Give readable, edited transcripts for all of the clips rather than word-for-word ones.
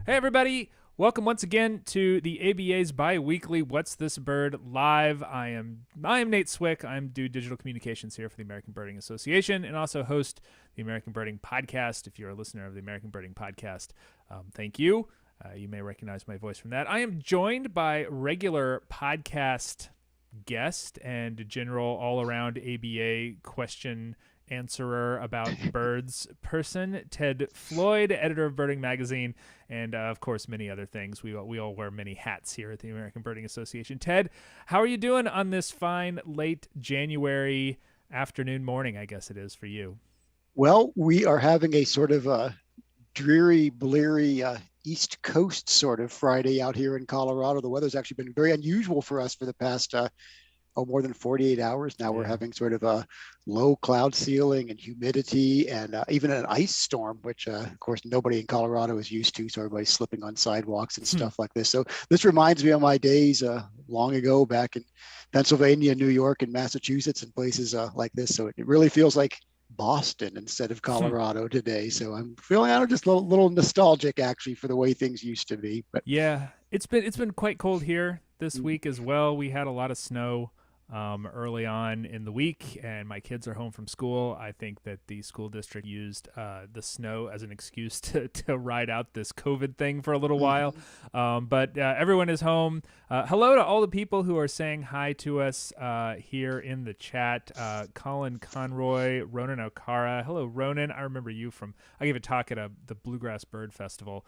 Hey, everybody. Welcome once again to the ABA's bi-weekly What's This Bird Live. I am Nate Swick. I'm do digital communications here for the American Birding Association and also host the American Birding Podcast. If you're a listener of the American Birding Podcast, thank you. You may recognize my voice from that. I am joined by regular podcast guest and general all-around ABA question answerer about birds person, Ted Floyd, editor of Birding Magazine, and of course many other things. We all wear many hats here at the American Birding Association. Ted, how are you doing on this fine late January afternoon, morning, I guess it is for you? Well, we are having a sort of a dreary, bleary East Coast sort of Friday out here in Colorado. The weather's actually been very unusual for us for the past more than 48 hours. Now we're having sort of a low cloud ceiling and humidity and even an ice storm, which of course nobody in Colorado is used to. So everybody's slipping on sidewalks and stuff like this. So this reminds me of my days long ago back in Pennsylvania, New York, and Massachusetts and places like this. So it really feels like Boston instead of Colorado today. So I'm feeling just a little nostalgic actually for the way things used to be. But yeah, it's been quite cold here this week as well. We had a lot of snow early on in the week, and my kids are home from school. I think that the school district used the snow as an excuse to ride out this COVID thing for a little while. But everyone is home. Hello to all the people who are saying hi to us here in the chat. Colin Conroy, Ronan Okara. Hello, Ronan. I remember you I gave a talk at the Bluegrass Bird Festival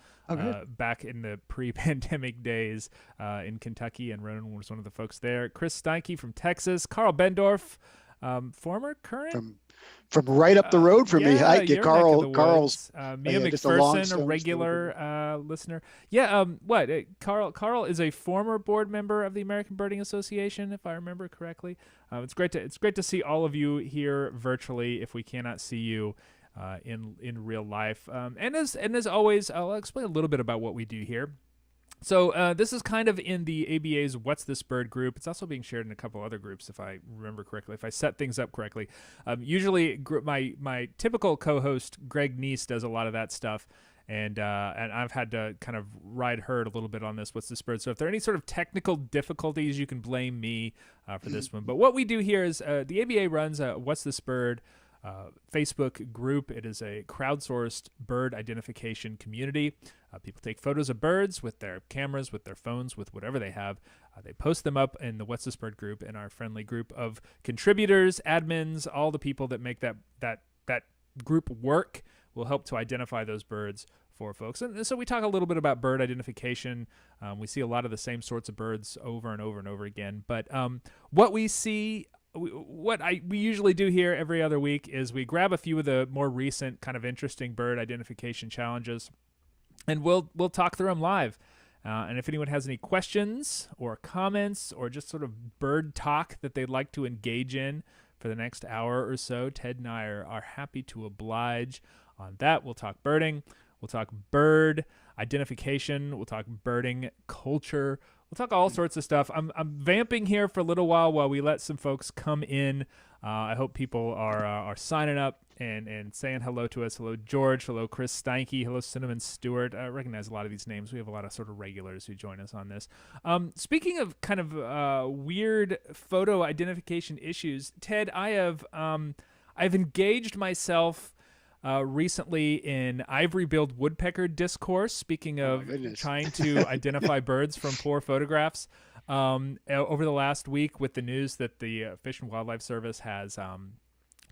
back in the pre-pandemic days in Kentucky, and Ronan was one of the folks there. Chris Steinke from Texas. Carl Bendorf, former, current? From right up the road from me. Hi, Carl's Mia McPherson, a regular listener. Yeah, Carl is a former board member of the American Birding Association, if I remember correctly. It's great to see all of you here virtually if we cannot see you in real life. And as always, I'll explain a little bit about what we do here. So this is kind of in the ABA's What's This Bird group. It's also being shared in a couple other groups, if I remember correctly, if I set things up correctly. Usually my typical co-host, Greg Neese, does a lot of that stuff. And I've had to kind of ride herd a little bit on this What's This Bird. So if there are any sort of technical difficulties, you can blame me for this one. But what we do here is the ABA runs What's This Bird Facebook group. It is a crowdsourced bird identification community. People take photos of birds with their cameras, with their phones, with whatever they have. They post them up in the What's This Bird group, in our friendly group of contributors, admins, all the people that make that group work will help to identify those birds for folks. And so we talk a little bit about bird identification. We see a lot of the same sorts of birds over and over and over again. But what we see, we usually do here every other week is we grab a few of the more recent kind of interesting bird identification challenges, and we'll talk through them live. And if anyone has any questions or comments or just sort of bird talk that they'd like to engage in for the next hour or so, Ted and I are happy to oblige on that. We'll talk birding. We'll talk bird identification. We'll talk birding culture. We'll talk all sorts of stuff. I'm vamping here for a little while we let some folks come in. I hope people are signing up and saying hello to us. Hello, George. Hello, Chris Steinke. Hello, Cinnamon Stewart. I recognize a lot of these names. We have a lot of sort of regulars who join us on this. Speaking of kind of weird photo identification issues, Ted, I've engaged myself recently in Ivory-billed woodpecker discourse, speaking of trying to identify birds from poor photographs. Over the last week, with the news that the Fish and Wildlife Service has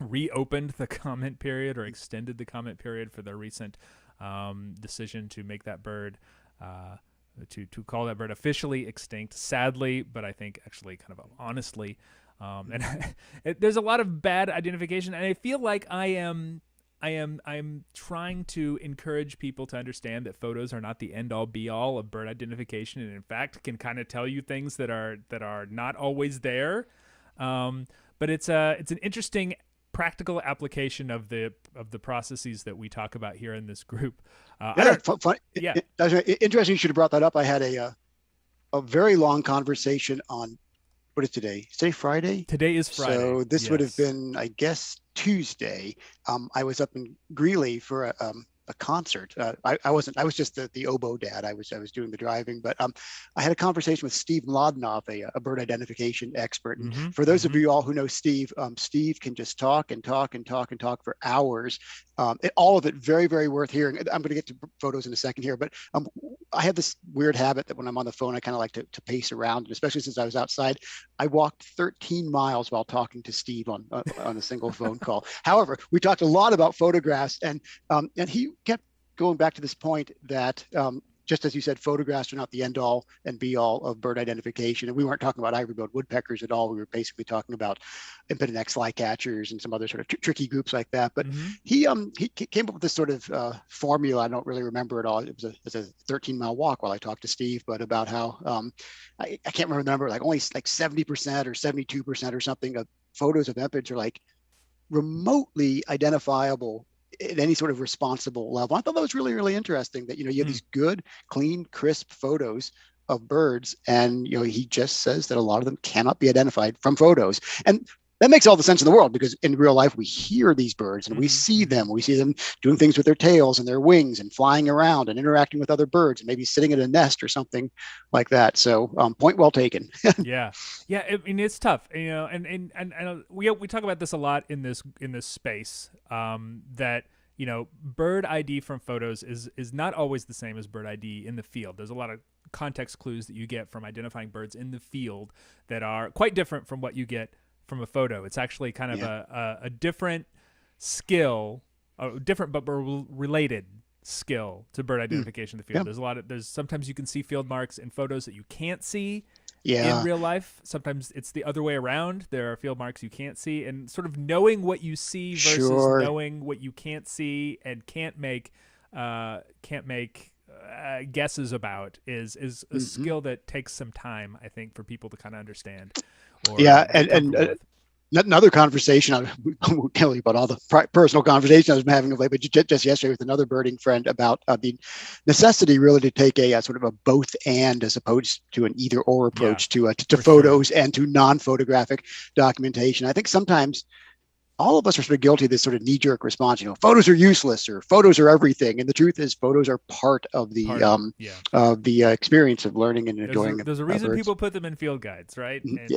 reopened the comment period or extended the comment period for their recent decision to make that bird to call that bird officially extinct, sadly, but I think actually kind of honestly. And there's a lot of bad identification, and I feel like I'm trying to encourage people to understand that photos are not the end all be all of bird identification, and in fact can kind of tell you things that are not always there. But it's an interesting practical application of the processes that we talk about here in this group. Fun. Yeah, interesting. You should have brought that up. I had a very long conversation on what is today? Today Friday? Today is Friday. So this would have been, I guess, Tuesday. I was up in Greeley for a concert. I wasn't. I was just the oboe dad. I was doing the driving. But I had a conversation with Steve Mlodinow, a bird identification expert. And for those of you all who know Steve, Steve can just talk and talk and talk and talk for hours. All of it very, very worth hearing. I'm going to get to photos in a second here, but I have this weird habit that when I'm on the phone, I kind of like to pace around, and especially since I was outside. I walked 13 miles while talking to Steve on a single phone call. However, we talked a lot about photographs, and he kept going back to this point that just as you said, photographs are not the end all and be all of bird identification. And we weren't talking about ivory-billed woodpeckers at all. We were basically talking about impidinx flycatchers and some other sort of tricky groups like that. But he came up with this sort of formula. I don't really remember it all. It was a 13-mile walk while I talked to Steve, but about how I can't remember the number, like only like 70% or 72% or something of photos of epids are like remotely identifiable at any sort of responsible level. I thought that was really, really interesting that, you have these good, clean, crisp photos of birds. And, he just says that a lot of them cannot be identified from photos. And that makes all the sense in the world, because in real life, we hear these birds and we see them. We see them doing things with their tails and their wings and flying around and interacting with other birds and maybe sitting in a nest or something like that. So point well taken. Yeah. I mean, it's tough, and we talk about this a lot in this space, that, bird ID from photos is not always the same as bird ID in the field. There's a lot of context clues that you get from identifying birds in the field that are quite different from what you get from a photo. It's actually kind of a different skill, a different but related skill to bird identification in the field. There's sometimes you can see field marks in photos that you can't see in real life. Sometimes it's the other way around. There are field marks you can't see, and sort of knowing what you see versus knowing what you can't see and can't make guesses about is a skill that takes some time, I think, for people to kind of understand. Another conversation, I won't tell you about all the personal conversations I was having of late, but just yesterday with another birding friend about the necessity really to take a sort of a both and as opposed to an either or approach to photos and to non-photographic documentation. I think sometimes all of us are sort of guilty of this sort of knee-jerk response. Photos are useless or photos are everything. And the truth is, photos are part of the experience of learning and enjoying. There's a reason people put them in field guides, right? And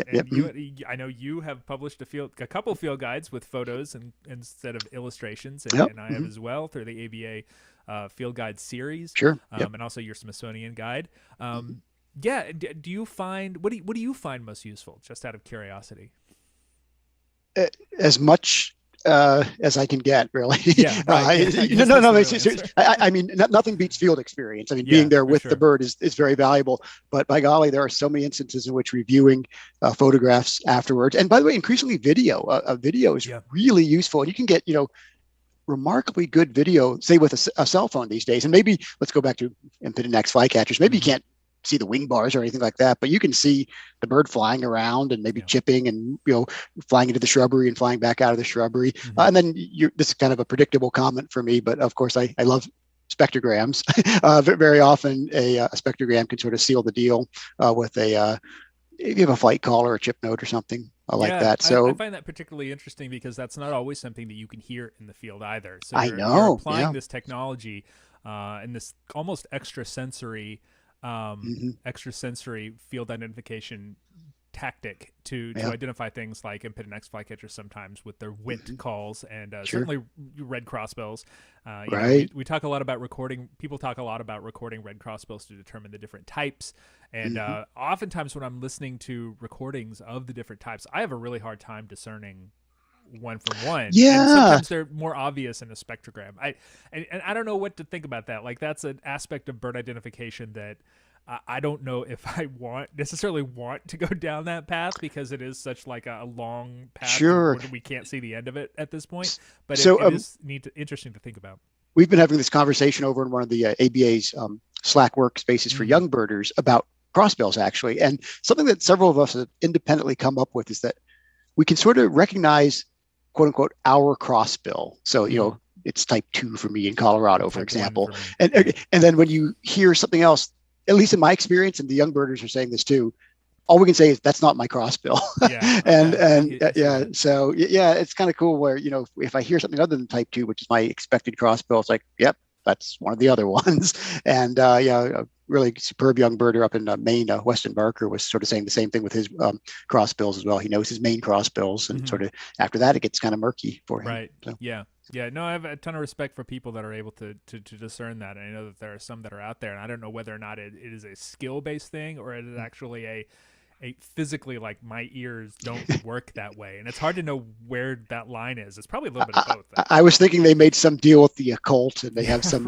I know you have published a couple field guides with photos instead of illustrations, and I have as well through the ABA field guide series. Sure. And also your Smithsonian guide. Do you find what do you find most useful? Just out of curiosity. As much as I can get, really. I mean, nothing beats field experience. I mean, being there with the bird is very valuable. But by golly, there are so many instances in which reviewing photographs afterwards, and by the way, increasingly video. Video is really useful, and you can get remarkably good video, say with a cell phone these days. And maybe let's go back to impidinx flycatchers. Maybe you can't see the wing bars or anything like that, but you can see the bird flying around and maybe chipping and flying into the shrubbery and flying back out of the shrubbery. And then this is kind of a predictable comment for me, but of course I love spectrograms. Very often a spectrogram can sort of seal the deal with if you have a flight call or a chip note or something like that. So I find that particularly interesting because that's not always something that you can hear in the field either. So you're applying this technology and this almost extrasensory field identification tactic to identify things like impidinx flycatchers sometimes with their WIT calls, and certainly red crossbills. We talk a lot about recording. People talk a lot about recording red crossbills to determine the different types. And oftentimes when I'm listening to recordings of the different types, I have a really hard time discerning one from one. Yeah. And sometimes they're more obvious in a spectrogram. And I don't know what to think about that. Like, that's an aspect of bird identification that I don't know if I necessarily want to go down that path, because it is such like a long path. Sure. We can't see the end of it at this point. But so, it is interesting to think about. We've been having this conversation over in one of the ABA's Slack workspaces for young birders about crossbills, actually. And something that several of us have independently come up with is that we can sort of recognize, quote unquote, our crossbill. So, it's type 2 for me in Colorado, for example. And then when you hear something else, at least in my experience, and the young birders are saying this too, all we can say is that's not my crossbill. So it's kind of cool where, if I hear something other than type 2, which is my expected crossbill, it's like, yep, that's one of the other ones. And yeah, a really superb young birder up in Maine, Weston Barker, was sort of saying the same thing with his crossbills as well. He knows his main crossbills, and sort of after that, it gets kind of murky for him. Right. So. Yeah. Yeah. No, I have a ton of respect for people that are able to discern that. And I know that there are some that are out there, and I don't know whether or not it is a skill based thing or it is actually a physically, like, my ears don't work that way, and it's hard to know where that line is. It's probably a little bit of both. I was thinking they made some deal with the occult, and they have some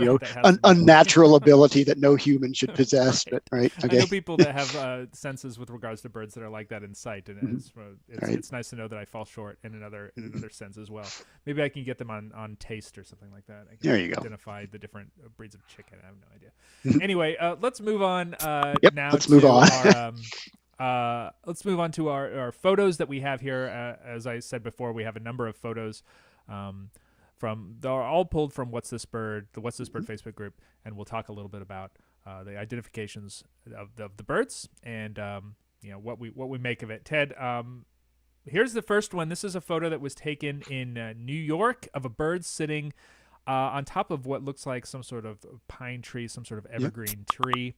unnatural ability that no human should possess. Right. But right, okay. I know people that have senses with regards to birds that are like that in sight, and it's nice to know that I fall short in another sense as well. Maybe I can get them on taste or something like that. I can there you go. Identify the different breeds of chicken. I have no idea. Anyway, let's move on. Now let's move on. Let's move on to our photos that we have here. As I said before, we have a number of photos they're all pulled from What's This Bird, the What's This Bird Facebook group, and we'll talk a little bit about the identifications of the birds and what we make of it. Ted, here's the first one. This is a photo that was taken in New York of a bird sitting on top of what looks like some sort of pine tree, some sort of evergreen tree.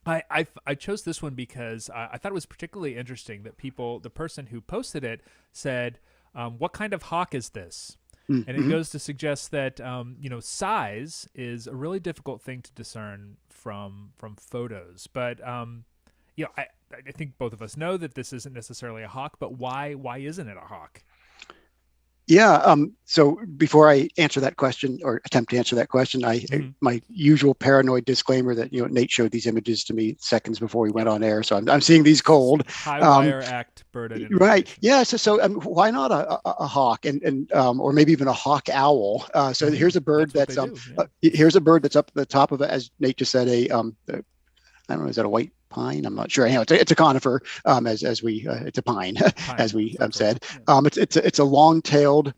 I chose this one because I thought it was particularly interesting that the person who posted it said, what kind of hawk is this? And it goes to suggest that, size is a really difficult thing to discern from photos. But, I think both of us know that this isn't necessarily a hawk, but why isn't it a hawk? Yeah. So before I answer that question or attempt to answer that question, my usual paranoid disclaimer that Nate showed these images to me seconds before we went on air, so I'm seeing these cold. High wire act bird identification. Right. Yeah. So why not a hawk and or maybe even a hawk owl? So here's a bird that's here's a bird that's up at the top of it, as Nate just said, I don't know, is that a white pine? I'm not sure. Anyhow, it's a conifer, as we it's a pine, as we said. It's a long-tailed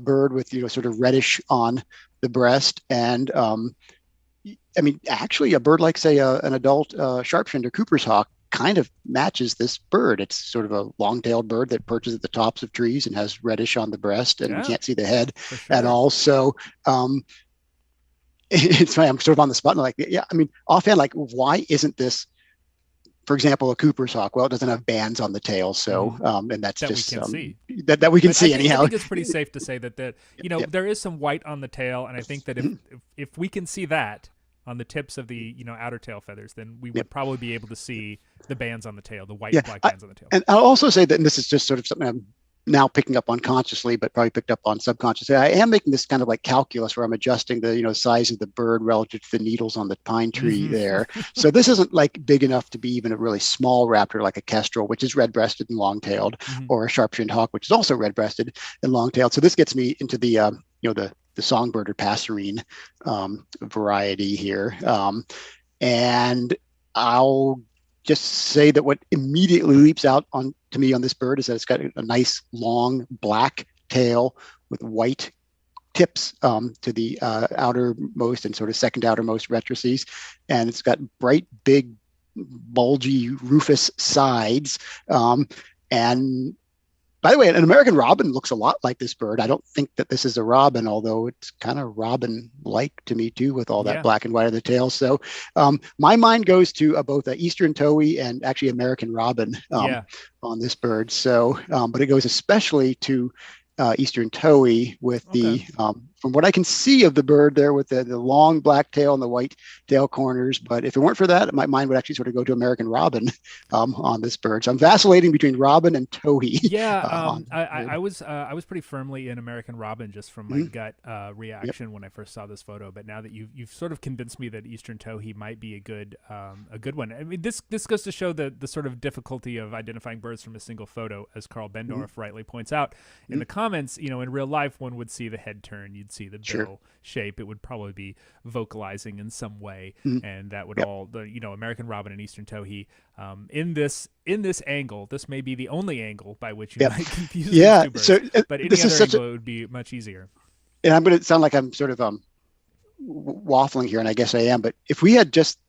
bird with sort of reddish on the breast, and I mean, actually, a bird like, say, an adult sharp-shinned or Cooper's hawk kind of matches this bird. It's sort of a long-tailed bird that perches at the tops of trees and has reddish on the breast, and you can't see the head at all. So it's funny, I'm sort of on the spot and I mean, offhand, why isn't this, for example, a Cooper's hawk? Well, it doesn't have bands on the tail, so and that's just that we can see anyhow. I think it's pretty safe to say that there is some white on the tail, and I think that if we can see that on the tips of the outer tail feathers, then we would probably be able to see the bands on the tail, the white and black bands on the tail. And I'll also say that, and this is just sort of something I'm now picking up unconsciously, but probably picked up on subconsciously. I am making this kind of like calculus where I'm adjusting the size of the bird relative to the needles on the pine tree there. So this isn't like big enough to be even a really small raptor like a kestrel, which is red-breasted and long-tailed, or a sharp-shinned hawk, which is also red-breasted and long-tailed. So this gets me into the the songbird or passerine variety here, and I'll just say that what immediately leaps out to me on this bird is that it's got a nice long black tail with white tips to the outermost and sort of second outermost rectrices, and it's got bright, big, bulgy rufous sides. And by the way, an American robin looks a lot like this bird. I don't think that this is a robin, although it's kind of robin-like to me too, with all that black and white of the tail. So my mind goes to both Eastern towhee and actually American robin on this bird. So, but it goes especially to Eastern towhee with the, from what I can see of the bird there, with the long black tail and the white tail corners. But if it weren't for that, my mind would actually sort of go to American robin on this bird. So I'm vacillating between robin and towhee. Yeah, I was pretty firmly in American robin just from my gut reaction when I first saw this photo. But now that you've sort of convinced me that Eastern towhee might be a good one. I mean, this goes to show the sort of difficulty of identifying birds from a single photo, as Carl Bendorf rightly points out in the comments. In real life, one would see the head turn, you'd see the bill shape. It would probably be vocalizing in some way, and that would all American robin and Eastern towhee in this angle. This may be the only angle by which you might confuse these two birds, but any other angle it would be much easier. And I'm going to sound like I'm sort of waffling here, and I guess I am. But if we had just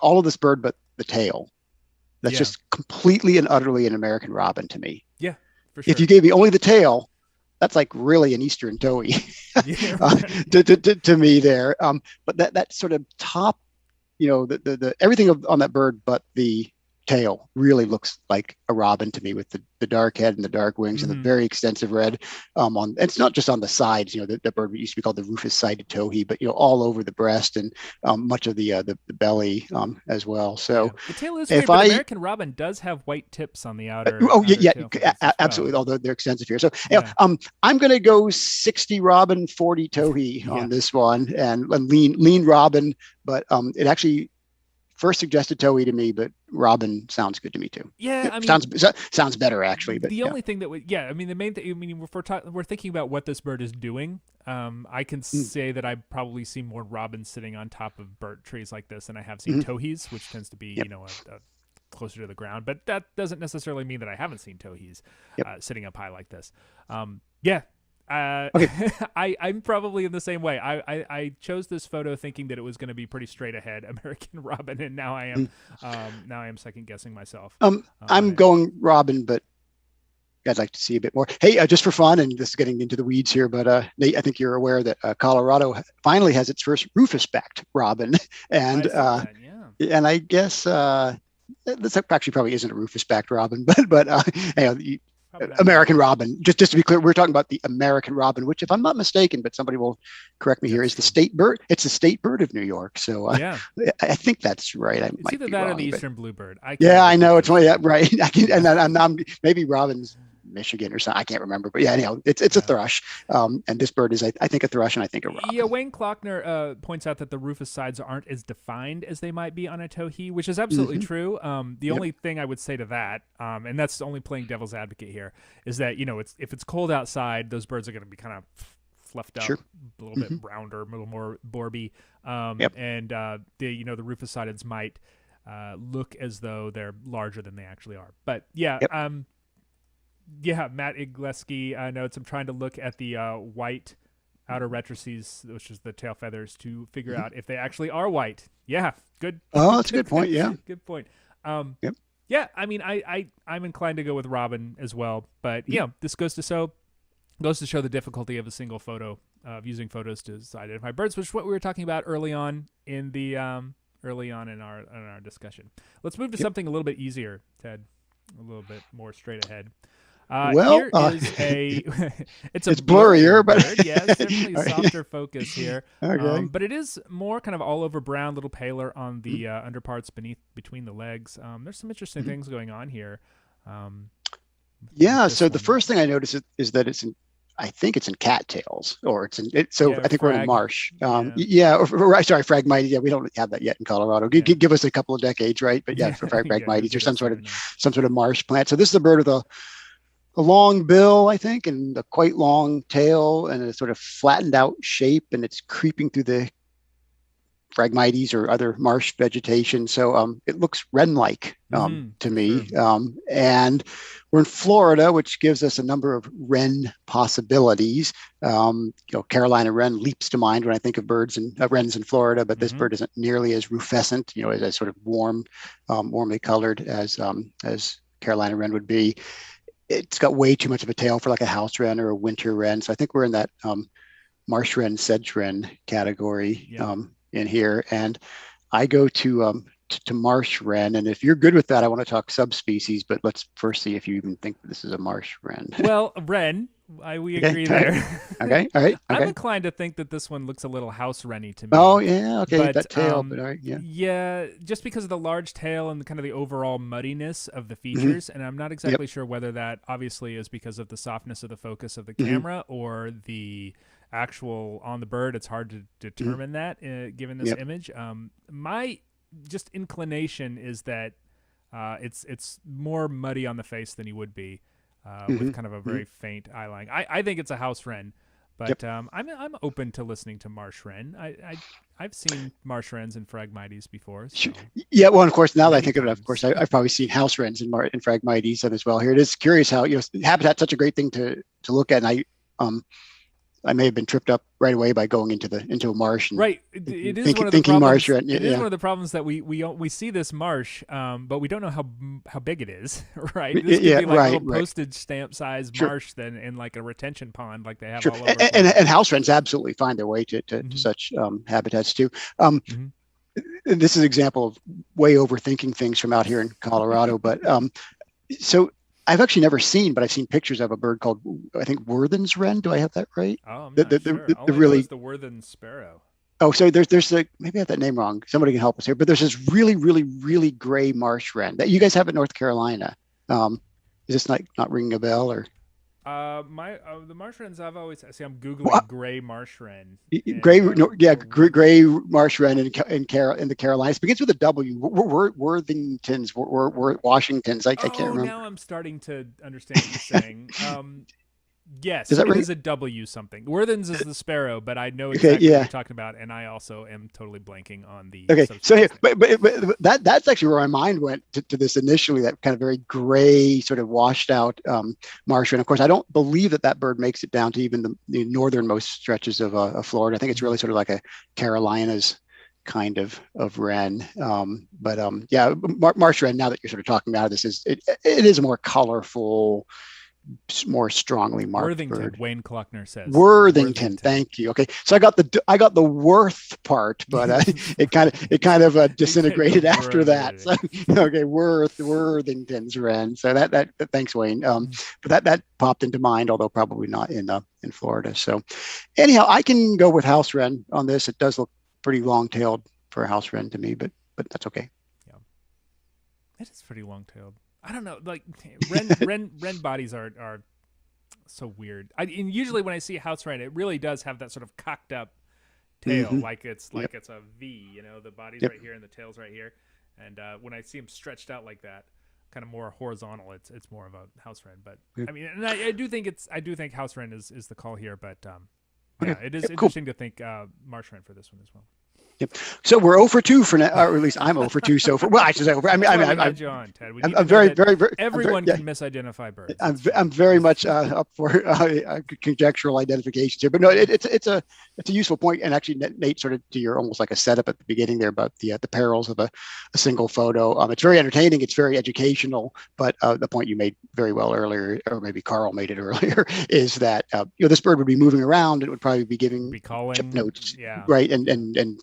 all of this bird but the tail, that's just completely and utterly an American robin to me. Yeah, for sure. If you gave me only the tail, that's like really an eastern towhee Yeah, to me there. But that sort of top, the everything on that bird but the tail really looks like a robin to me, with the dark head and the dark wings and the very extensive red on. It's not just on the sides. The bird used to be called the rufous-sided towhee, but all over the breast and much of the belly as well. So the tail is weird, but American robin does have white tips on the outer. Absolutely. Although they're extensive here. So I'm going to go 60 robin, 40 towhee on this one, and lean robin. But it actually first suggested towhee to me, but robin sounds good to me too. Yeah, I mean, sounds better actually. But the only thing that the main thing. I mean, if we're thinking about what this bird is doing, I can say that I probably see more robins sitting on top of bird trees like this than I have seen towhees, which tends to be closer to the ground. But that doesn't necessarily mean that I haven't seen towhees sitting up high like this. Okay. I'm probably in the same way. I chose this photo thinking that it was going to be pretty straight ahead American robin, and now I am second guessing myself. I'm going robin, but I'd like to see a bit more. Hey, just for fun, and this is getting into the weeds here, but Nate, I think you're aware that Colorado finally has its first rufous-backed robin, and and I guess this actually probably isn't a rufous-backed robin, but American robin. Just to be clear, we're talking about the American robin, which, if I'm not mistaken, but somebody will correct me here, is the state bird. It's the state bird of New York. So I think that's right. It's either that or the eastern bluebird. I know it's one. Yeah, right. And I'm maybe robin's Michigan or something. I can't remember, but it's a thrush. And this bird is, I think, a thrush, and I think a robin. Yeah, Wayne Klockner points out that the rufous sides aren't as defined as they might be on a towhee, which is absolutely true. The only thing I would say to that, and that's only playing devil's advocate here, is that if it's cold outside, those birds are going to be kind of fluffed up, a little bit rounder, a little more borby, and the rufous sideds might look as though they're larger than they actually are. But Matt Igleski notes, I'm trying to look at the white outer retrices, which is the tail feathers, to figure out if they actually are white. Yeah, good. Oh, that's a good point. Yeah, good point. Yeah, I mean, I'm inclined to go with robin as well, but this goes to show the difficulty of a single photo, of using photos to identify birds, which is what we were talking about early on in our discussion. Let's move to something a little bit easier, Ted, a little bit more straight ahead. Here is it's blurrier, but certainly a softer focus here. Okay. But it is more kind of all over brown, a little paler on the underparts between the legs. There's some interesting things going on here. So the first thing I notice is that I think it's in cattails, or I think we're in marsh. Phragmites. Yeah, we don't have that yet in Colorado. Give us a couple of decades, right? But Phragmites or some sort of marsh plant. So this is a bird with a long bill, I think, and a quite long tail, and a sort of flattened out shape, and it's creeping through the Phragmites or other marsh vegetation. So it looks wren-like to me. And we're in Florida, which gives us a number of wren possibilities. Carolina wren leaps to mind when I think of birds and wrens in Florida, but this bird isn't nearly as rufescent, as sort of warmly colored as Carolina wren would be. It's got way too much of a tail for like a house wren or a winter wren. So I think we're in that marsh wren, sedge wren category in here. And I go to marsh wren. And if you're good with that, I want to talk subspecies, but let's first see if you even think this is a marsh wren. Well, wren, we agree there. Okay. All right. I'm inclined to think that this one looks a little house wrenny to me. Oh yeah. Okay. But, that tail. But all right. Yeah. Yeah. Just because of the large tail and kind of the overall muddiness of the features. And I'm not exactly sure whether that obviously is because of the softness of the focus of the camera or the actual on the bird. It's hard to determine that given this image. My just inclination is that it's more muddy on the face than you would be. With kind of a very faint eye line. I think it's a house wren, but I'm open to listening to marsh wren. I've seen marsh wrens and Phragmites before. So. Yeah, well, of course, now that I think of it, of course, I've probably seen house wrens and Phragmites as well. Here it is. Curious how habitat's such a great thing to look at, and I may have been tripped up right away by going into a marsh and Right. It is one of the thinking marsh problems. wren. It is Yeah, one of the problems that we see this marsh, but we don't know how big it is. Right. This could yeah, be like a right, little right. postage stamp size Sure. marsh then in like a retention pond like they have Sure, all over Florida. and house wrens absolutely find their way to Hmm. such habitats too. Um, Hmm. this is an example of way overthinking things from out here in Colorado. But so I've actually never seen, but I've seen pictures of a bird called, I think, Worthen's wren. Do I have that right? Oh, I'm The not the sure. the, All the I know is really the Worthen sparrow. oh, so there's like, maybe I have that name wrong. Somebody can help us here. But there's this really gray marsh wren that you guys have in North Carolina. Is this not ringing a bell or? The marsh wrens I've always see. I'm Well, googling gray marsh wren gray, and no, yeah, Worthen. gray marsh wren in the Carolinas. It begins with a W. Worthingtons, Washingtons. I can't Oh, remember. now I'm starting to understand what you're saying. Does Yes, that it ring? is a W something. Worthens is the sparrow, but I know Okay, exactly what you're yeah. talking about, and I also am totally blanking on the Okay, so here, subspecies name. but that's actually where my mind went to this initially. That kind of very gray, sort of washed out marsh wren. Of course, I don't believe that bird makes it down to even the northernmost stretches of Florida. I think it's Mhm. really sort of like a Carolinas kind of wren. Yeah, marsh wren. Now that you're sort of talking about it, it is a more colorful, more strongly marked Worthington, bird. Wayne Kluckner says. Worthington, Worthington. thank you. Okay, so I got the Worth part, but it kind of You get disintegrated after that. So Worthing. okay, Worthington's wren. So that thanks, Wayne. But that popped into mind, although probably not in Florida. So anyhow, I can go with house wren on this. It does look pretty long-tailed for a house wren to me, but that's okay. Yeah, it is pretty long-tailed. I don't know, like wren bodies are so weird. And usually when I see a house wren, it really does have that sort of cocked up tail, Mm-hmm. like it's Yep. a V. You know, the body's Yep. right here and the tail's right here. And when I see them stretched out like that, kind of more horizontal, it's more of a house wren. But Yep. I mean, and I do think house wren is the call here. But Okay. yeah, it is Yep. Cool. interesting to think marsh wren for this one as well. Yep. So we're 0 for 2 for now, or at least I'm 0 for 2 so far. Well, I should say over. That's why we had you on, Ted. We need to I'm know very, that very, very, everyone yeah, can misidentify birds. I'm very much up for conjectural identifications here, but no, it's a useful point, and actually, Nate, sort of to your almost like a setup at the beginning there about the perils of a single photo. It's very entertaining, it's very educational, but the point you made very well earlier, or maybe Carl made it earlier, is that this bird would be moving around, it would probably be giving Be chip calling, notes, yeah. right, and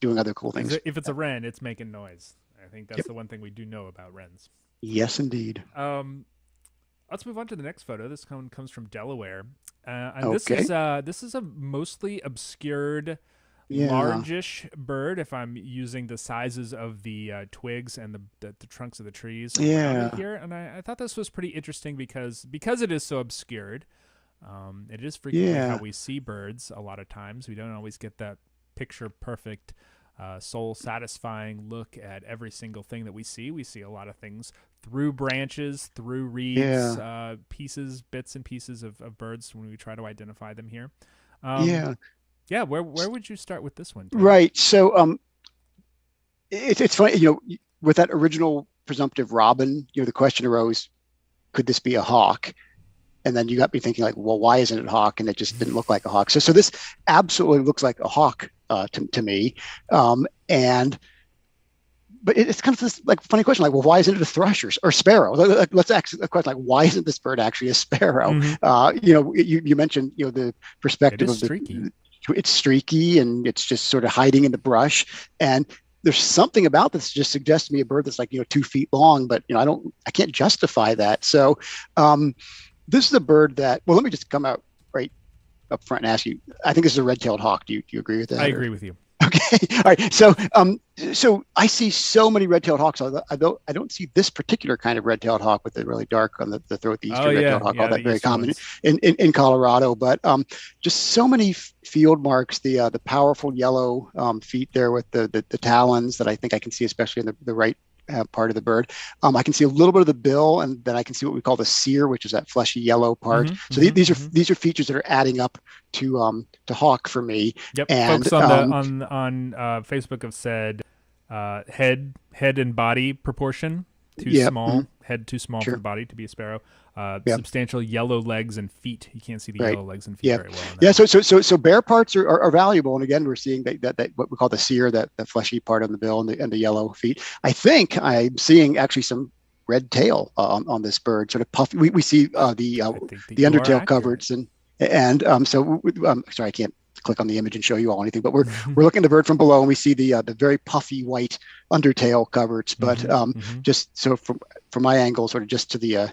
doing other cool things. If it's a wren, it's making noise. I think that's Yep. the one thing we do know about wrens. Yes, indeed. Let's move on to the next photo. This one comes from Delaware, and Okay. this is a mostly obscured, Yeah. largish bird. If I'm using the sizes of the twigs and the trunks of the trees around it Yeah. here, and I thought this was pretty interesting because it is so obscured. It is frequently how Yeah. we see birds. A lot of times, we don't always get that picture perfect, soul satisfying look at every single thing that we see. We see a lot of things through branches, through reeds, Yeah. bits and pieces of birds when we try to identify them here. Um, Yeah. yeah, where would you start with this one, Ted? Right. So it's funny, with that original presumptive robin, the question arose, could this be a hawk? And then you got me thinking like, well, why isn't it a hawk? And it just didn't look like a hawk. So this absolutely looks like a hawk to me. And but it's kind of this like funny question, like, well, why isn't it a thrush or sparrow? Let's ask a question like, why isn't this bird actually a sparrow? Mm-hmm. You mentioned the It perspective is of streaky. it's streaky and it's just sort of hiding in the brush. And there's something about this that just suggests to me a bird that's like 2 feet long, but I can't justify that. So this is a bird that, well, let me just come out right up front and ask you. I think this is a red-tailed hawk. Do you agree with that? I agree with you. Okay. All right. So I see so many red-tailed hawks. I don't see this particular kind of red-tailed hawk with the really dark on the throat, the eastern red-tailed hawk, all that very common in Colorado. But just so many field marks. The powerful yellow feet there with the talons that I think I can see, especially in the right part of the bird. I can see a little bit of the bill, and then I can see what we call the cere, which is that fleshy yellow part. So these are features that are adding up to hawk for me. Yep. And Folks on Facebook have said head and body proportion too Yeah. small, head too small for Sure. the body to be a sparrow. Yeah. Substantial yellow legs and feet. You can't see the Right. yellow legs and feet Yeah. very well on that Yeah. one. So bare parts are valuable. And again, we're seeing that what we call the cere, that the fleshy part on the bill and the yellow feet. I think I'm seeing actually some red tail on this bird, sort of puffy. We see I think that the you are undertail accurate. coverts so sorry, I can't click on the image and show you all anything, but we're looking at the bird from below and we see the very puffy white undertail coverts. But just so from my angle, sort of just to the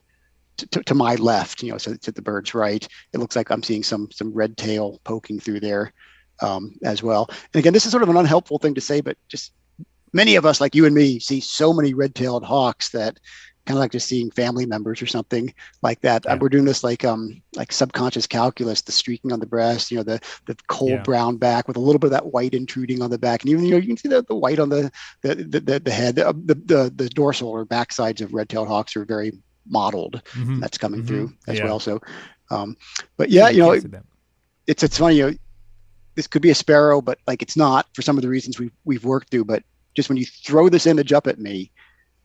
to my left, so to the bird's right, it looks like I'm seeing some red tail poking through there as well. And again, this is sort of an unhelpful thing to say, but just many of us, like you and me, see so many red-tailed hawks that kind of like just seeing family members or something like that. Yeah. We're doing this like subconscious calculus, the streaking on the breast, the cold brown back with a little bit of that white intruding on the back, and even you can see the white on the head, the dorsal or back sides of red-tailed hawks are very mottled. That's coming through as well. So, but yeah, it's funny. This could be a sparrow, but like it's not for some of the reasons we've worked through. But just when you throw this image up at me,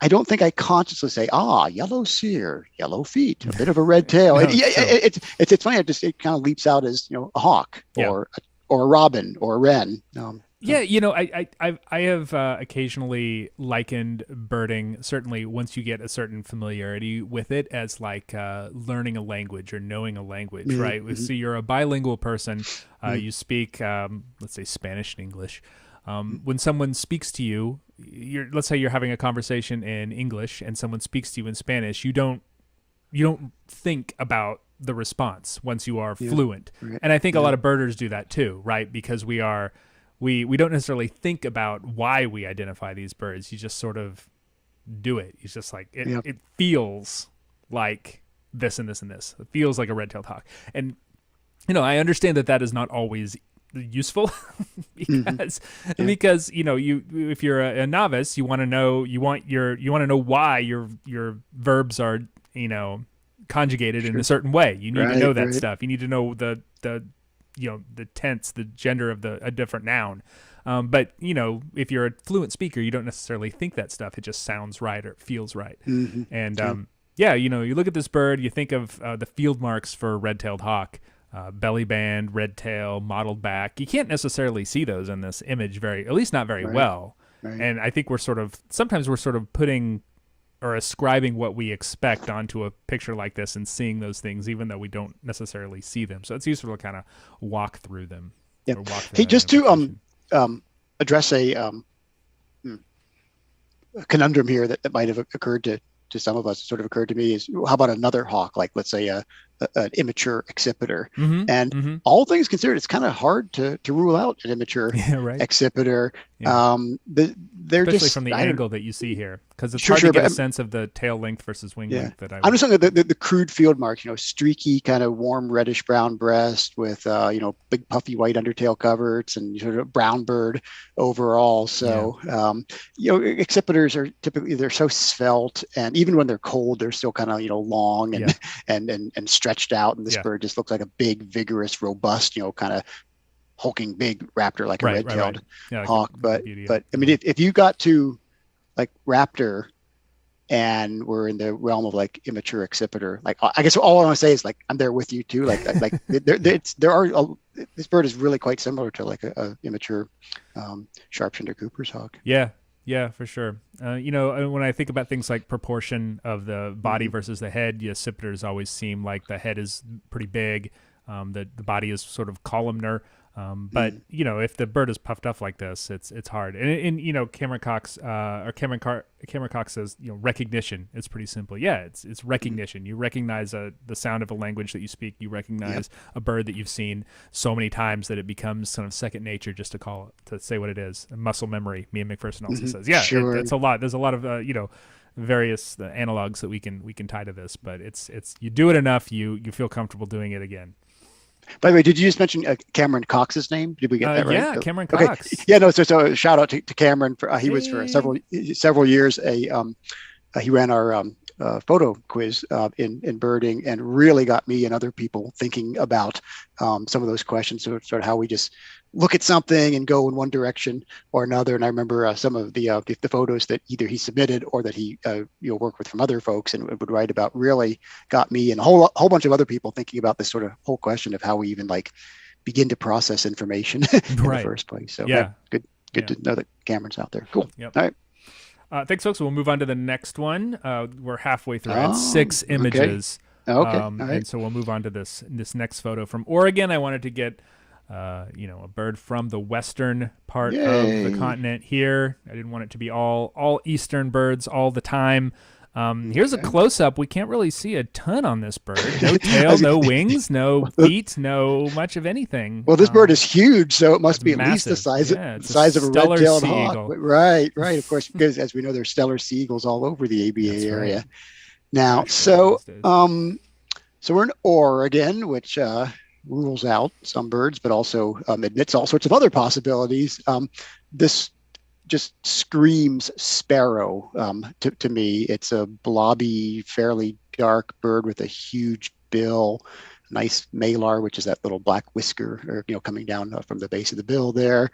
I don't think I consciously say, yellow cere, yellow feet, a bit of a red tail. No, it's funny. It kind of leaps out as a hawk or a robin or a wren. Yeah, I have occasionally likened birding, certainly once you get a certain familiarity with it, as like learning a language or knowing a language, right? So you're a bilingual person, you speak, let's say Spanish and English. When someone speaks to you, let's say you're having a conversation in English and someone speaks to you in Spanish, you don't think about the response once you are fluent. Right. And I think a lot of birders do that too, right? Because we don't necessarily think about why we identify these birds. You just sort of do it. It's just like it feels like this and this and this. It feels like a red-tailed hawk. And I understand that is not always useful because if you're a novice, you want to know why your verbs are conjugated in a certain way. You need to know that stuff. You need to know the tense, the gender of a different noun. But if you're a fluent speaker, you don't necessarily think that stuff. It just sounds right or it feels right. And you look at this bird, you think of the field marks for a red-tailed hawk. Belly band, red tail, mottled back. You can't necessarily see those in this image at least not very well. Right. And I think sometimes we're sort of putting or ascribing what we expect onto a picture like this and seeing those things, even though we don't necessarily see them. So it's useful to kind of walk through them. Yeah. Hey, just to address a conundrum here that might have occurred to some of us, sort of occurred to me is, how about another hawk, like let's say an immature accipiter? And all things considered, it's kind of hard to rule out an immature accipiter. They're especially just from the angle that you see here, because it's hard to get a sense of the tail length versus wing length. I'm just looking at the crude field marks, streaky kind of warm reddish brown breast with big puffy white undertail coverts and sort of brown bird overall. So accipiters are typically, they're so svelte, and even when they're cold, they're still kind of long and stretched out. And this bird just looks like a big, vigorous, robust, kind of hulking big raptor, like a red-tailed hawk. But I mean, if you got to like raptor and we're in the realm of like immature accipiter, like I guess all I want to say is like I'm there with you too. Like this bird is really quite similar to like a immature sharp-shinned Cooper's hawk. Yeah, for sure. When I think about things like proportion of the body versus the head, accipiters always seem like the head is pretty big, the body is sort of columnar. But if the bird is puffed up like this, it's hard. And Cameron Cox says recognition. It's pretty simple. Yeah, it's recognition. You recognize the sound of a language that you speak. You recognize a bird that you've seen so many times that it becomes kind of second nature just to say what it is. And muscle memory. Mia McPherson also says, it's a lot. There's a lot of various analogs that we can tie to this. But it's you do it enough, you feel comfortable doing it again. By the way, did you just mention Cameron Cox's name? Did we get that right? Yeah, Cameron Cox. Okay. Yeah, no. So shout out to Cameron. He was for several years he ran our photo quiz in birding, and really got me and other people thinking about some of those questions. So sort of how we just look at something and go in one direction or another. And I remember some of the photos that either he submitted or that he worked with from other folks and would write about really got me and a whole bunch of other people thinking about this sort of whole question of how we even like begin to process information in the first place. So good to know that Cameron's out there. Cool. Yep. All right. Thanks, folks. We'll move on to the next one. We're halfway through. It's 6 images. Okay. All right. And so we'll move on to this next photo from Oregon. I wanted to get, a bird from the western part of the continent here. I didn't want it to be all eastern birds all the time. Here's a close-up. We can't really see a ton on this bird. No tail, no wings, no feet, no much of anything. Well, this bird is huge, so it must be at massive. least the size of a red-tailed hawk. Eagle. Right. Of course, because as we know, there's stellar sea eagles all over the ABA area. Right. Now, so we're in Oregon, which rules out some birds, but also admits all sorts of other possibilities. This just screams sparrow to me. It's a blobby, fairly dark bird with a huge bill, nice malar, which is that little black whisker, coming down from the base of the bill there.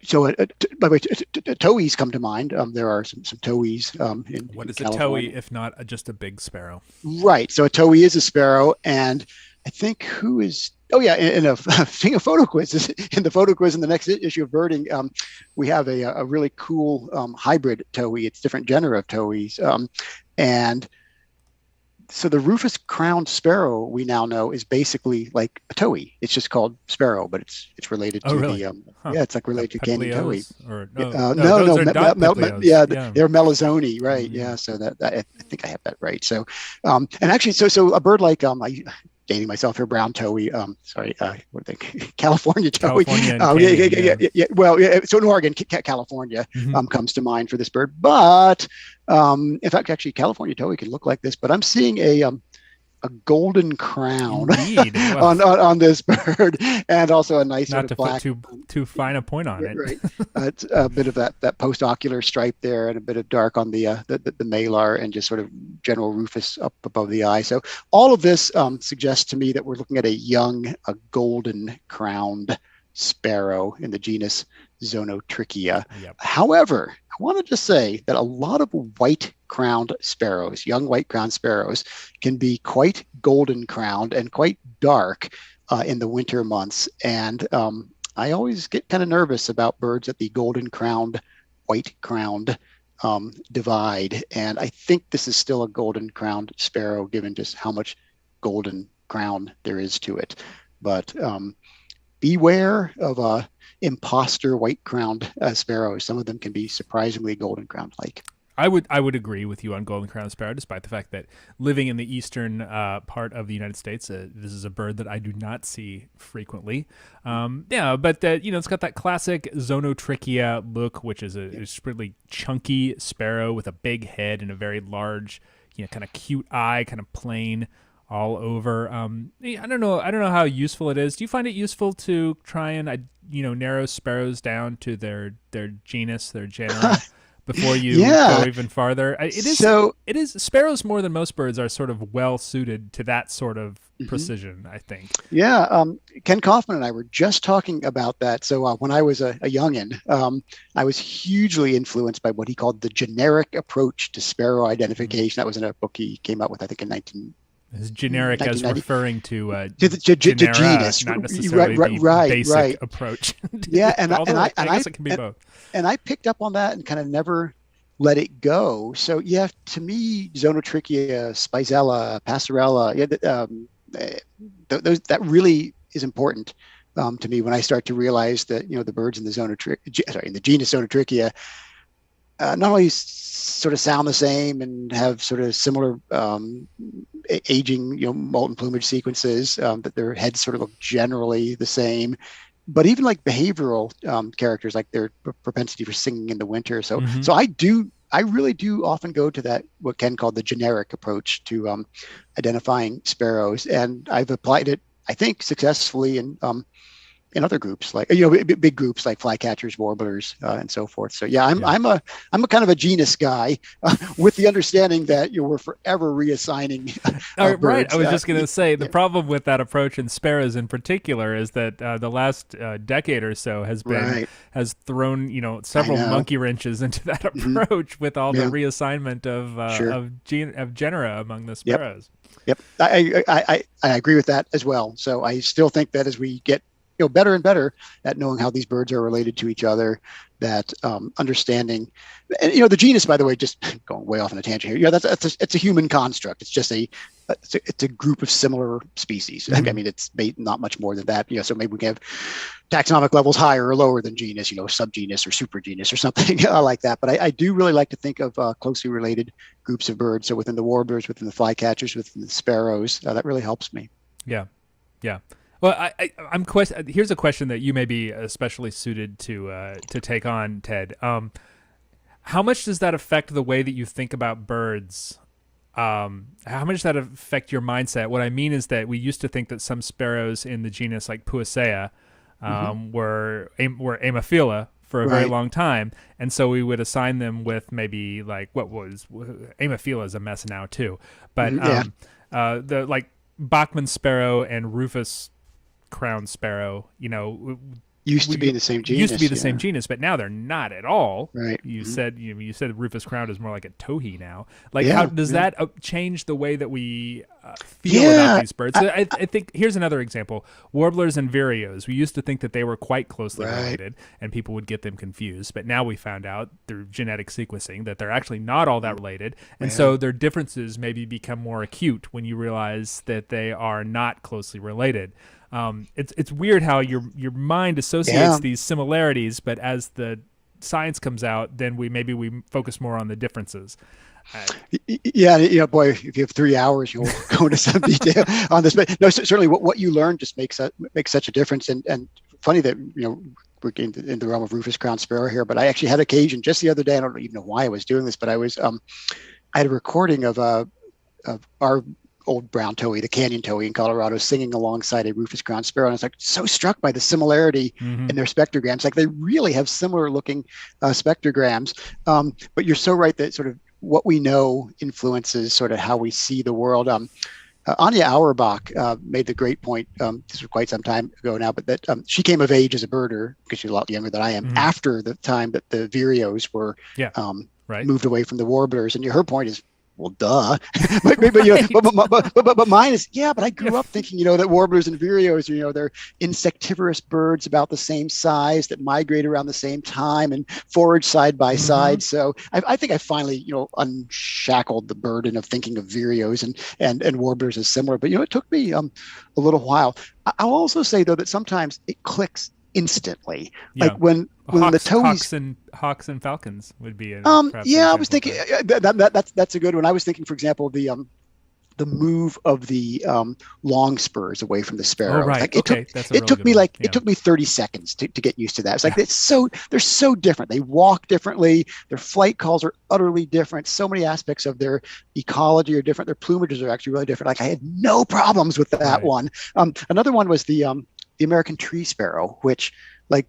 So, by the way, towhees come to mind. There are some towhees. What is in a towhee if not just a big sparrow? Right. So a towhee is a sparrow, and I think in a thing of photo quizzes, in the photo quiz in the next issue of Birding, we have a really cool hybrid towhee. It's different genera of towhees, and so the rufous-crowned sparrow we now know is basically like a towhee. It's just called sparrow, but it's related to really? It's like related to canyon towhee. They're melazoni, right? Mm-hmm. Yeah, so that I think I have that right. So, and actually, so a bird like dating myself here, brown towhee. What they California towhee. So in Oregon, California comes to mind for this bird. But in fact, actually, California towhee can look like this. But I'm seeing a golden crown on this bird, and also a nice not sort of to black. Put too fine a point on it. Right. It's a bit of that postocular stripe there, and a bit of dark on the malar, and just sort of general rufous up above the eye. So all of this suggests to me that we're looking at a golden crowned sparrow in the genus Zonotrichia. Yep. However, I want to just say that a lot of white-crowned sparrows, young white-crowned sparrows, can be quite golden-crowned and quite dark in the winter months. And I always get kind of nervous about birds at the golden-crowned, white-crowned divide. And I think this is still a golden-crowned sparrow, given just how much golden crown there is to it. But beware of imposter white-crowned sparrows. Some of them can be surprisingly golden crowned-like. I would agree with you on golden crowned sparrow, despite the fact that living in the eastern part of the United States, this is a bird that I do not see frequently. But it's got that classic Zonotrichia look, which is a really chunky sparrow with a big head and a very large, kind of cute eye, kind of plain all over. I don't know how useful it is. Do you find it useful to try and narrow sparrows down to their genus, their genera, before you go even farther? It is sparrows more than most birds are sort of well suited to that sort of precision, I think. Yeah, Ken Kaufman and I were just talking about that. So when I was a youngin, I was hugely influenced by what he called the generic approach to sparrow identification. That was in a book he came out with, I think, in 19. As generic as referring to genera, genus, not necessarily the basic approach. Yeah, and I guess it can be both. And I picked up on that and kind of never let it go. So yeah, to me, Zonotrichia, Spizella, Passarella, that really is important to me when I start to realize that the birds in the genus Zonotrichia not only sort of sound the same and have sort of similar aging, molten plumage sequences, that their heads sort of look generally the same, but even like behavioral characters, like their propensity for singing in the winter. So I really do often go to that, what Ken called the generic approach to identifying sparrows, and I've applied it, I think, successfully in in other groups, like, you know, big groups like flycatchers, warblers, and so forth. So yeah, I'm a kind of a genus guy, with the understanding that we're forever reassigning Right. birds. I was just going to say the problem with that approach in sparrows in particular is that the last decade or so has thrown several monkey wrenches into that approach with all the reassignment of genera among the sparrows. Yep, I agree with that as well. So I still think that as we get better and better at knowing how these birds are related to each other, that understanding, and the genus, by the way, just going way off on a tangent here, it's a human construct. It's just it's a group of similar species. I mean, it's not much more than that. So maybe we can have taxonomic levels higher or lower than genus, subgenus or supergenus or something like that. But I do really like to think of closely related groups of birds. So within the warblers, within the flycatchers, within the sparrows, that really helps me. Yeah. Well, here's a question that you may be especially suited to take on, Ted. How much does that affect the way that you think about birds? How much does that affect your mindset? What I mean is that we used to think that some sparrows in the genus like Puaceae were Ammophila for a very long time, and so we would assign them with maybe like Ammophila is a mess now too, but the like Bachman sparrow and Rufus crown sparrow, used to be in the same genus. Used to be the same genus, but now they're not at all. Right. You said Rufus crown is more like a Towhee now. Like, how does that change the way that we feel about these birds? I think here's another example: warblers and vireos. We used to think that they were quite closely related, and people would get them confused. But now we found out through genetic sequencing that they're actually not all that related, and so their differences maybe become more acute when you realize that they are not closely related. It's weird how your mind associates these similarities, but as the science comes out, then we focus more on the differences. Boy, if you have 3 hours, you'll go into some detail on this. But no, certainly what you learn just makes such a difference. And funny that we're in the realm of Rufus crown sparrow here, but I actually had occasion just the other day. I don't even know why I was doing this, but I had a recording of our old brown towhee, the canyon towhee in Colorado, singing alongside a Rufus crown sparrow. And I was like so struck by the similarity in their spectrograms. Like they really have similar looking spectrograms. But you're so right that sort of what we know influences sort of how we see the world. Anya Auerbach made the great point, this was quite some time ago now, but that she came of age as a birder, because she's a lot younger than I am, after the time that the vireos were moved away from the warblers. And her point is, well, duh. but mine is, but I grew up thinking, that warblers and vireos, they're insectivorous birds about the same size that migrate around the same time and forage side by side. So I think I finally, unshackled the burden of thinking of vireos and warblers as similar. But, it took me a little while. I'll also say, though, that sometimes it clicks instantly. Like when the Towhees, hawks and falcons would be. I was thinking that's a good one. I was thinking, for example, the move of the long spurs away from the sparrow. Oh, right. Like it took me 30 seconds to get used to that. It's like they're so different. They walk differently. Their flight calls are utterly different. So many aspects of their ecology are different. Their plumages are actually really different. Like I had no problems with that one. Another one was the American tree sparrow, which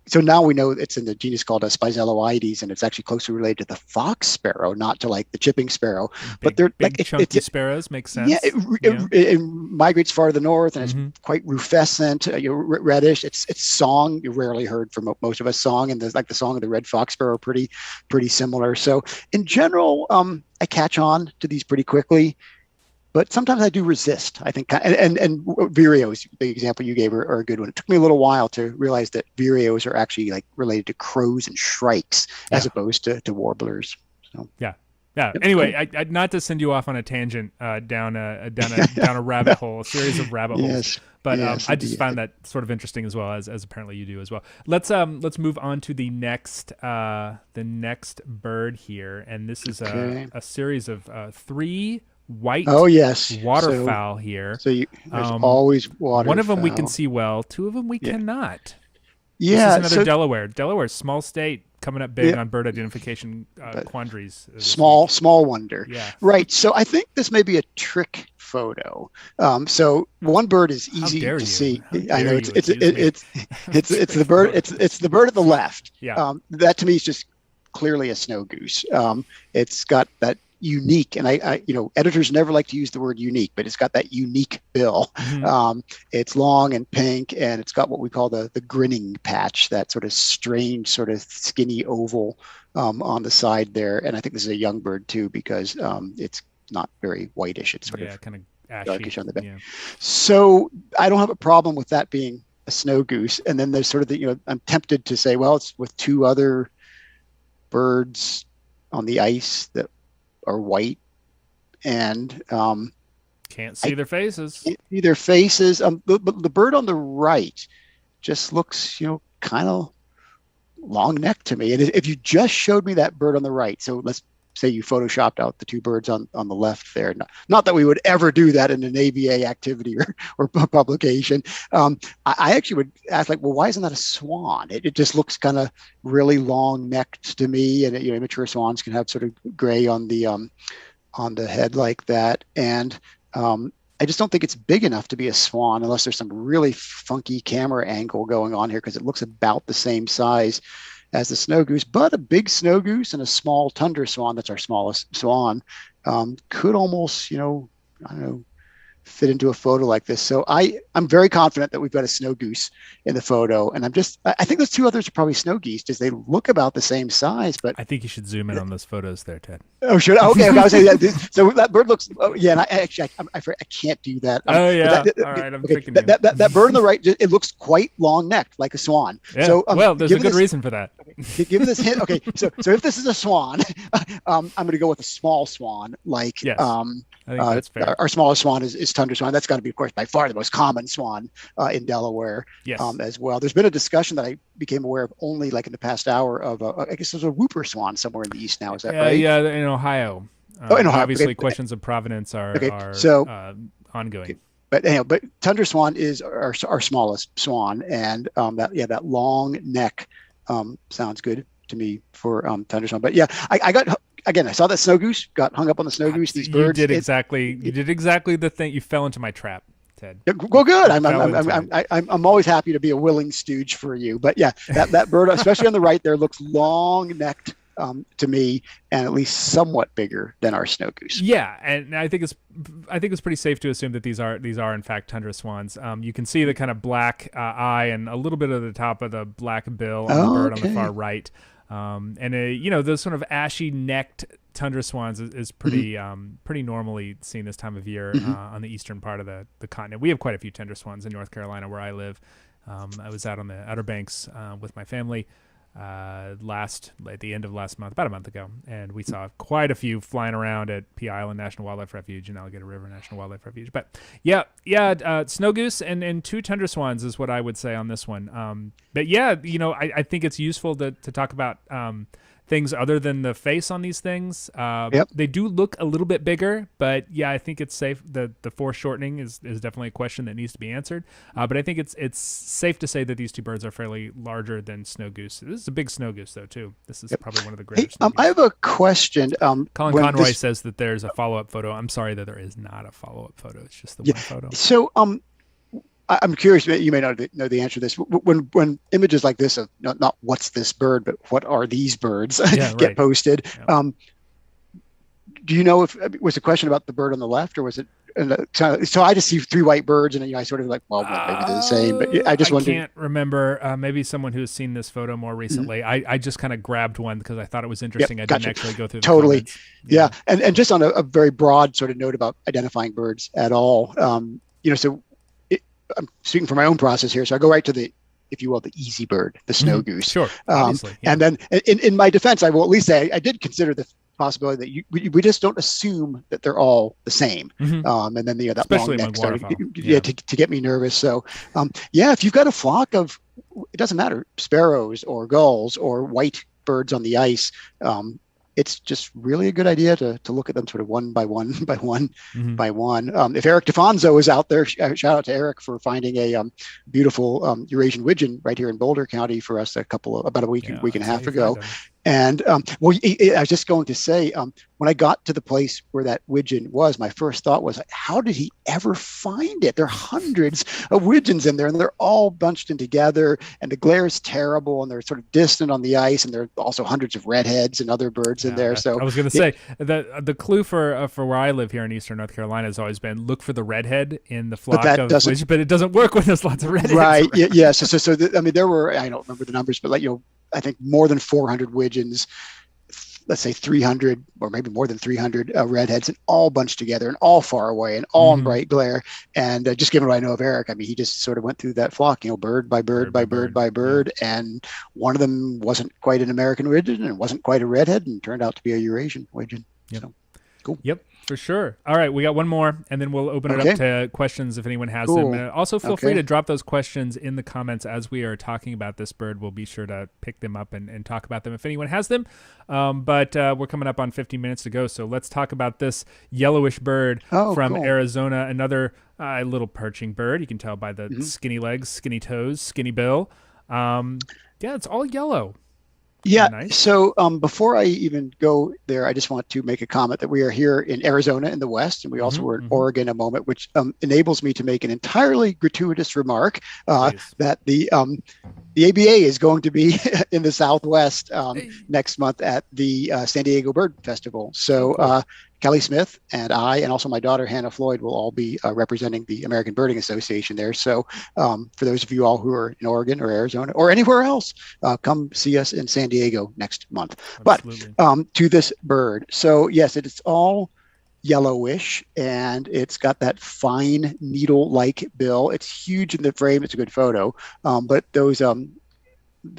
so now we know it's in the genus called Spizelloides, and it's actually closely related to the fox sparrow, not to like the chipping sparrow. But they're chunky sparrows, makes sense. Yeah, it migrates far to the north, and it's quite rufescent, reddish. Its song, you rarely heard from most of us. Song and the song of the red fox sparrow, pretty similar. So in general, I catch on to these pretty quickly. But sometimes I do resist, I think. And vireos, the example you gave, are a good one. It took me a little while to realize that vireos are actually like related to crows and shrikes as opposed to warblers. So yeah. Anyway, I not to send you off on a tangent down a rabbit hole, a series of rabbit holes. But I just found that sort of interesting as well, as apparently you do as well. Let's move on to the next bird here, and this is a series of 3 white waterfowl here. So there's always waterfowl. One of them we can see well, 2 of them we cannot. Yeah, this is another Delaware. Delaware's small state, coming up big on bird identification quandaries. Small wonder. Yeah. Right. So I think this may be a trick photo. So one bird is How easy dare to you? see. How I dare know you accuse me it's of the bird. photo? It's the bird at the left. Yeah. That to me is just clearly a snow goose. It's got that unique, and editors never like to use the word unique, but it's got that unique bill. Mhm. It's long and pink, and it's got what we call the grinning patch, that sort of strange, sort of skinny oval on the side there. And I think this is a young bird too, because it's not very whitish. It's sort Yeah, of kind of ashy. darkish on the back. Yeah. So I don't have a problem with that being a snow goose. And then there's sort of I'm tempted to say, well, it's with two other birds on the ice that are white, and Can't see their faces. can't see their faces. But the bird on the right just looks, kind of long neck to me. And if you just showed me that bird on the right, so let's say you photoshopped out the two birds on the left there. Not that we would ever do that in an ABA activity or publication. I actually would ask, like, well, why isn't that a swan? It just looks kind of really long necked to me. And immature swans can have sort of gray on the head like that. And I just don't think it's big enough to be a swan unless there's some really funky camera angle going on here, because it looks about the same size as the snow goose. But a big snow goose and a small tundra swan, that's our smallest swan, could almost, I don't know, fit into a photo like this. So I'm very confident that we've got a snow goose in the photo. And I think those two others are probably snow geese, because they look about the same size. But I think you should zoom in on those photos there, Ted. oh, should I? Okay, I was saying that. So that bird looks. Oh, yeah, and I can't do that. Oh yeah. All right, I'm tricking you. That bird on the right, it looks quite long necked, like a swan. Yeah. So well, there's a good reason for that. Give this hint. Okay, so if this is a swan, I'm going to go with a small swan. Like, yes, I think that's fair. Our smallest swan is tundra swan. That's got to be, of course, by far the most common swan in Delaware. Yes. As well. There's been a discussion that I became aware of only like in the past hour of, I guess there's a whooper swan somewhere in the east now. Is that right? Yeah, in Ohio. In Ohio. Obviously, Okay. questions of provenance are ongoing. Okay. But tundra swan is our smallest swan, and that long neck sounds good to me for tundra swan. But yeah, I got. Again, I saw that snow goose, got hung up on the snow goose. These birds. You did exactly the thing. You fell into my trap, Ted. Well, good. I'm always happy to be a willing stooge for you. But yeah, that bird, especially on the right there, looks long necked to me, and at least somewhat bigger than our snow goose. Yeah, and I think it's pretty safe to assume that these are in fact tundra swans. You can see the kind of black eye and a little bit of the top of the black bill on the bird on the far right. Those sort of ashy necked tundra swans is pretty pretty normally seen this time of year on the eastern part of the continent. We have quite a few tundra swans in North Carolina where I live. I was out on the Outer Banks with my family at the end of last month, about a month ago, and we saw quite a few flying around at Pea Island National Wildlife Refuge and Alligator River National Wildlife Refuge. But snow goose and two tundra swans is what I would say on this one. But yeah, I think it's useful to talk about things other than the face on these things. Yep. They do look a little bit bigger, but yeah, I think it's safe. The foreshortening is definitely a question that needs to be answered. But I think it's safe to say that these two birds are fairly larger than snow goose. This is a big snow goose, though, too. This is probably one of the greatest. Hey, I have a question. Colin Conroy says that there's a follow-up photo. I'm sorry that there is not a follow-up photo. It's just the one photo. So I'm curious. You may not know the answer to this. When images like this of not what's this bird, but what are these birds get posted? Yeah. Do you know if was the question about the bird on the left, or was it? So I just see three white birds, and I sort of like, well, maybe they're the same. But I just wondered. I can't remember. Maybe someone who has seen this photo more recently. I just kind of grabbed one because I thought it was interesting. Yep, I didn't actually go through the totally. comments. Yeah, and just on a very broad sort of note about identifying birds at all. So. I'm speaking for my own process here, so I go right to the, if you will, the easy bird, the snow goose. Sure, obviously. And then in my defense, I will at least say I did consider the possibility that we just don't assume that they're all the same. And then that especially long neck started, to get me nervous. So if you've got a flock of, it doesn't matter, sparrows or gulls or white birds on the ice, it's just really a good idea to look at them sort of one by one by one by one. If Eric DeFonso is out there, shout out to Eric for finding a beautiful Eurasian widgeon right here in Boulder County for us about a week and a half ago. And well, I was just going to say, when I got to the place where that widgeon was, my first thought was, how did he ever find it? There are hundreds of widgeons in there, and they're all bunched in together, and the glare is terrible, and they're sort of distant on the ice, and there are also hundreds of redheads and other birds in there. So I was going to say the clue for where I live here in Eastern North Carolina has always been look for the redhead in the flock of widgeons, but it doesn't work when there's lots of redheads. Right. Yeah. So I mean, there were, I don't remember the numbers, but I think more than 400 widgeons, let's say 300 or maybe more than 300 redheads, and all bunched together and all far away and all in bright glare. And just given what I know of Eric, I mean, he just sort of went through that flock, bird by bird by bird by bird. Yeah. And one of them wasn't quite an American widgeon and wasn't quite a redhead and turned out to be a Eurasian widgeon. Yep. So, cool. Yep. For sure. All right, we got one more, and then we'll open it up to questions if anyone has them. And also, feel free to drop those questions in the comments as we are talking about this bird. We'll be sure to pick them up and talk about them if anyone has them. But we're coming up on 50 minutes to go, so let's talk about this yellowish bird from Arizona, another little perching bird. You can tell by the skinny legs, skinny toes, skinny bill. Yeah, it's all yellow. Yeah. Nice. So before I even go there, I just want to make a comment that we are here in Arizona in the West, and we also were in Oregon a moment, which enables me to make an entirely gratuitous remark that the ABA is going to be in the Southwest next month at the San Diego Bird Festival. So Kelly Smith and I, and also my daughter, Hannah Floyd, will all be representing the American Birding Association there. So for those of you all who are in Oregon or Arizona or anywhere else, come see us in San Diego next month. Absolutely. But to this bird. So yes, it's all yellowish, and it's got that fine needle-like bill. It's huge in the frame. It's a good photo. But those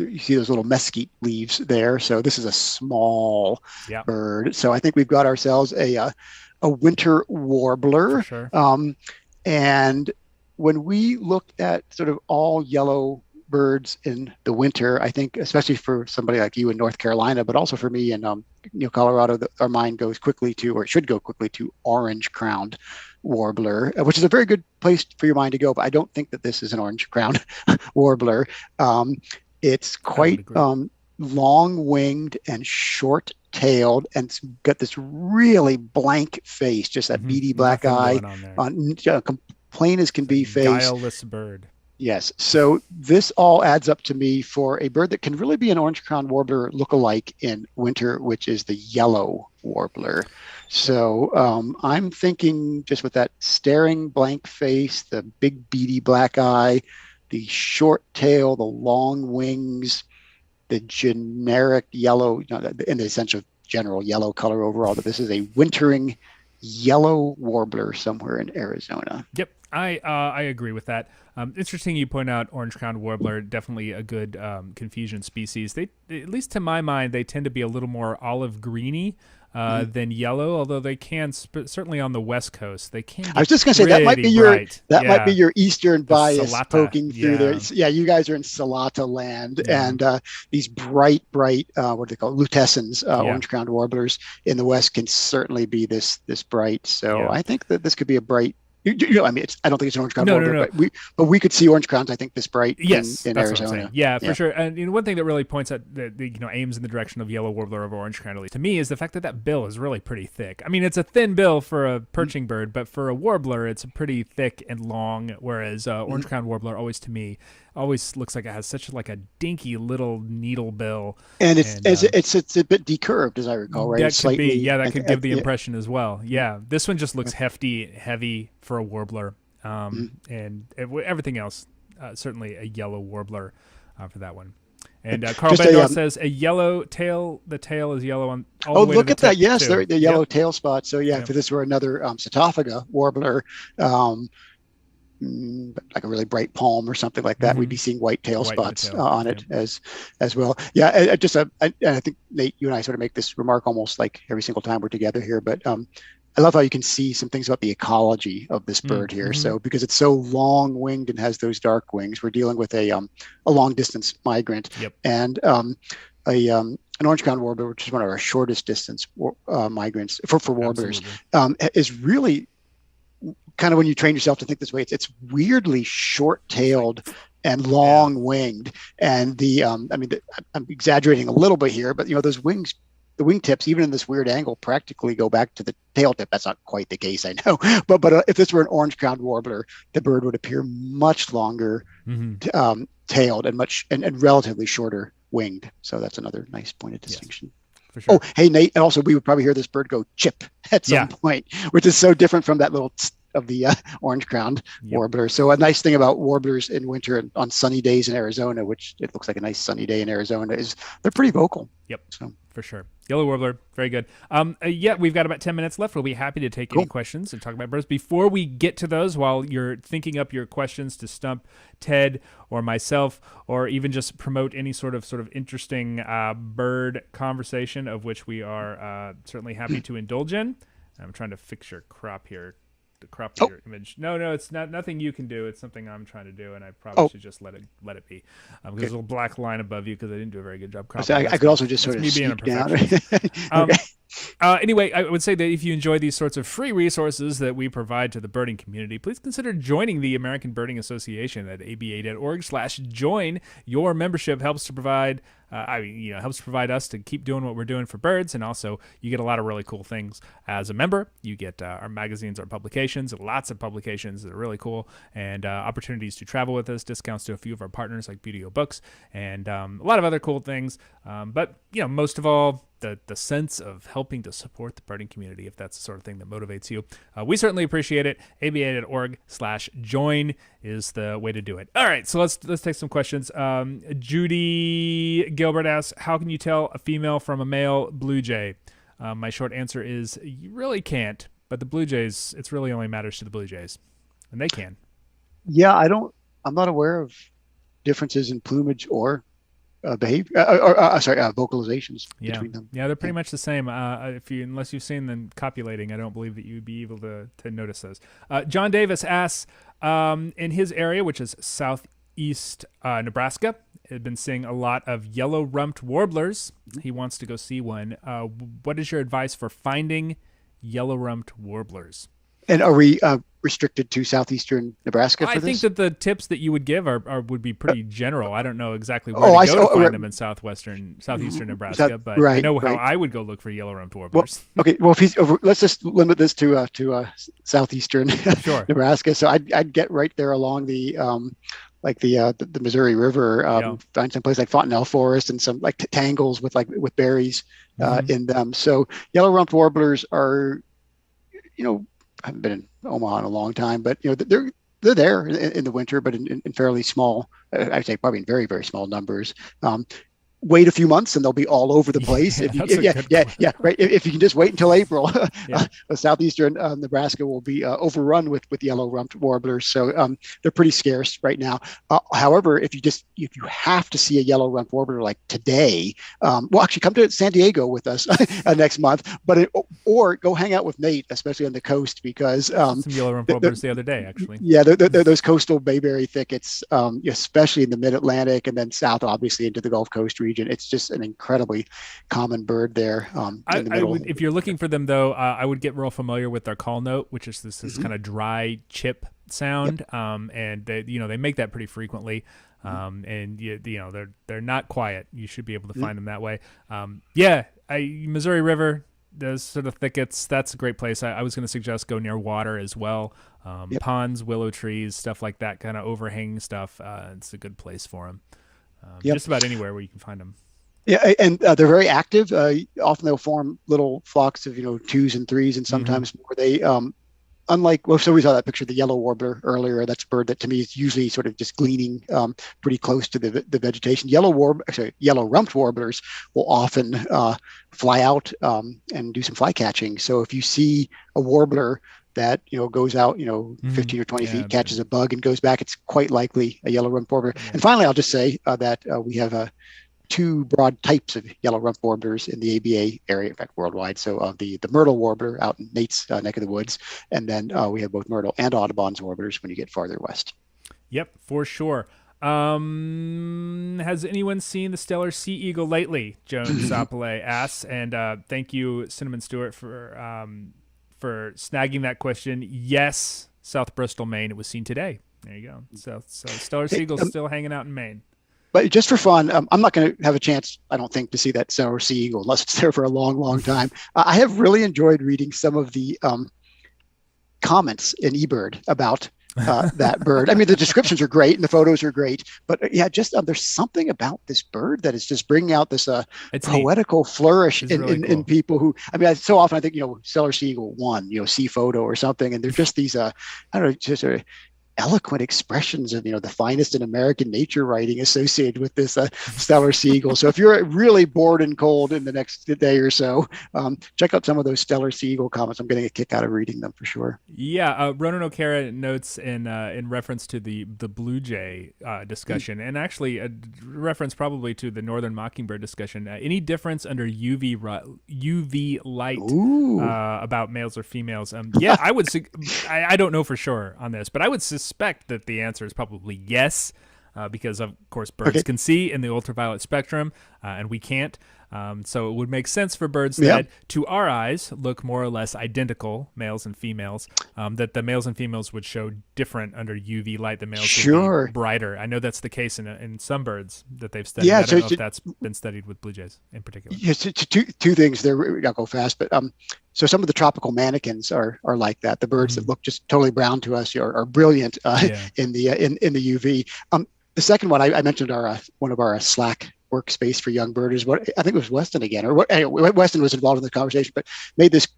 you see those little mesquite leaves there. So this is a small bird. So I think we've got ourselves a winter warbler. For sure. And when we looked at sort of all yellow birds in the winter, I think especially for somebody like you in North Carolina, but also for me in Colorado, our mind goes quickly to, or it should go quickly to, orange-crowned warbler, which is a very good place for your mind to go. But I don't think that this is an orange-crowned warbler. It's quite long-winged and short-tailed, and it's got this really blank face, just that beady black eye, plain as can be face. Guileless bird. Yes. So this all adds up to me for a bird that can really be an orange-crowned warbler lookalike in winter, which is the yellow warbler. So I'm thinking just with that staring blank face, the big beady black eye, the short tail, the long wings, the generic yellow, in the essential general yellow color overall, that this is a wintering yellow warbler somewhere in Arizona. Yep, I agree with that. Interesting you point out orange-crowned warbler, definitely a good confusion species. They, at least to my mind, they tend to be a little more olive greeny than yellow, although they can certainly on the West Coast. They can. I was just going to say that might be might be your Eastern bias poking through there. Yeah, you guys are in Salata land, and these bright, what do they call lutescens, orange-crowned warblers in the West can certainly be this bright. So I think that this could be a bright. I mean, I don't think it's an orange-crowned warbler, but we could see orange crowns, I think, this bright in Arizona. Yeah, for sure. And one thing that really points at aims in the direction of yellow warbler over orange crown, at least to me, is the fact that that bill is really pretty thick. I mean, it's a thin bill for a perching bird, but for a warbler, it's pretty thick and long. Whereas orange crown warbler, always to me, always looks like it has such like a dinky little needle bill, and it's a bit decurved, as I recall, right? That could be, that could give the impression as well. Yeah, this one just looks hefty, heavy for a warbler, and everything else, certainly a yellow warbler for that one. And Carl Bendor says a yellow tail. The tail is yellow on all the way look to at that! Yes, the yellow tail spot. So if this were another Setophaga warbler. Like a really bright palm or something like that, we'd be seeing white tail spots on it as well. Yeah, I think, Nate, you and I sort of make this remark almost like every single time we're together here, but I love how you can see some things about the ecology of this bird here. So because it's so long-winged and has those dark wings, we're dealing with a long-distance migrant, and an orange-crowned warbler, which is one of our shortest distance migrants for warblers, is really kind of, when you train yourself to think this way, it's weirdly short-tailed and long winged. And I'm exaggerating a little bit here, but those wings, the wingtips, even in this weird angle, practically go back to the tail tip. That's not quite the case, I know. But if this were an orange-crowned warbler, the bird would appear much longer tailed and relatively shorter winged. So that's another nice point of distinction. Yes, for sure. Oh, hey, Nate. And also, we would probably hear this bird go chip at some point, which is so different from that little of the orange-crowned warbler. So a nice thing about warblers in winter and on sunny days in Arizona, which it looks like a nice sunny day in Arizona, is they're pretty vocal. Yep. So for sure. Yellow warbler, very good. We've got about 10 minutes left. We'll be happy to take any questions and talk about birds. Before we get to those, while you're thinking up your questions to stump Ted or myself, or even just promote any sort of interesting bird conversation, of which we are certainly happy to indulge in. I'm trying to fix your crop here. The crop of your image. No, it's nothing you can do. It's something I'm trying to do, and I probably should just let it be. There's a little black line above you because I didn't do a very good job cropping. I could also just sort of me being a down. Anyway, I would say that if you enjoy these sorts of free resources that we provide to the birding community, please consider joining the American Birding Association at aba.org/join. Your membership helps to provide helps provide us to keep doing what we're doing for birds, and also you get a lot of really cool things as a member. You get our magazines, our publications, lots of publications that are really cool, and opportunities to travel with us, discounts to a few of our partners like Beauty O Books, and a lot of other cool things. But most of all, the sense of helping to support the birding community, if that's the sort of thing that motivates you. We certainly appreciate it. aba.org/join is the way to do it. All right, so let's take some questions. Judy Gilbert asks, how can you tell a female from a male blue jay? My short answer is you really can't, but the blue jays, it's really only matters to the blue jays, and they can. Yeah, I'm not aware of differences in plumage or behavior, vocalizations between them. Yeah, they're pretty much the same. Unless you've seen them copulating, I don't believe that you'd be able to notice those. John Davis asks, in his area, which is southeast Nebraska, had been seeing a lot of yellow-rumped warblers. He wants to go see one. What is your advice for finding yellow-rumped warblers? And are we restricted to southeastern Nebraska for this? I think that the tips that you would give would be pretty general. I don't know exactly where to go to find them in southeastern Nebraska, but I know how I would go look for yellow-rumped warblers. Well, let's just limit this to southeastern Nebraska. So I'd get right there along the the Missouri River, find some place like Fontanelle Forest and some like tangles with berries in them. So yellow-rumped warblers are, I haven't been in Omaha in a long time, but they're there in the winter, but in fairly small, I'd say probably in very, very small numbers. Wait a few months and they'll be all over the place. Right. If you can just wait until April, southeastern Nebraska will be overrun with yellow-rumped warblers. So they're pretty scarce right now. However, if you have to see a yellow-rumped warbler like today, actually come to San Diego with us next month, or go hang out with Nate, especially on the coast, because some yellow-rumped warblers the other day, actually. Yeah, those coastal bayberry thickets, especially in the mid-Atlantic and then south, obviously into the Gulf Coast region. It's just an incredibly common bird there. If you're looking for them, though, I would get real familiar with their call note, which is this kind of dry chip sound, and they make that pretty frequently. And they're not quiet. You should be able to find them that way. Missouri River, those sort of thickets, that's a great place. I was going to suggest go near water as well. Ponds, willow trees, stuff like that, kind of overhanging stuff. It's a good place for them. Just about anywhere where you can find them. Yeah, and they're very active. Often they'll form little flocks of 2s and 3s, and sometimes more. They so we saw that picture of the yellow warbler earlier. That's a bird that to me is usually sort of just gleaning pretty close to the vegetation. Yellow-rumped warblers will often fly out and do some fly catching. So if you see a warbler that goes out 15 or 20 feet, catches a bug and goes back, it's quite likely a yellow-rumped warbler. And finally, I'll just say that we have 2 broad types of yellow-rumped warblers in the ABA area, in fact worldwide. So the myrtle warbler out in Nate's neck of the woods, and then we have both myrtle and Audubon's warblers when you get farther west. Yep, for sure. Has anyone seen the stellar sea eagle lately? Joan Zapale asks, and thank you, Cinnamon Stewart, for snagging that question. Yes, South Bristol, Maine. It was seen today. There you go. So Stellar Seagull's still hanging out in Maine. But just for fun, I'm not going to have a chance, I don't think, to see that Stellar Sea Eagle unless it's there for a long, long time. I have really enjoyed reading some of the comments in eBird about that bird. I mean, the descriptions are great and the photos are great, but just there's something about this bird that is just bringing out this poetical flourish in people who, I mean, so often I think, Stellar Sea Eagle 1, sea photo or something, and they're just these, I don't know, just eloquent expressions of the finest in American nature writing associated with this Stellar Sea Eagle. So if you're really bored and cold in the next day or so, check out some of those Stellar Sea Eagle comments. I'm getting a kick out of reading them for sure. Yeah, Ronan O'Cara notes in reference to the blue jay discussion, and actually a reference probably to the northern mockingbird discussion. Any difference under UV light about males or females? Yeah, I would. I don't know for sure on this, but I would suspect that the answer is probably yes, because of course birds can see in the ultraviolet spectrum, and we can't. So it would make sense for birds that, to our eyes, look more or less identical, males and females, that the males and females would show different under UV light. The males would be brighter. I know that's the case in some birds that they've studied. I don't know if that's been studied with blue jays in particular. Yes, two things there. We got to go fast, but so some of the tropical manakins are like that. The birds that look just totally brown to us are brilliant in the UV. The second one I mentioned one of our Slack workspace for young birders. I think it was Weston again, anyway, Weston was involved in the conversation, but made this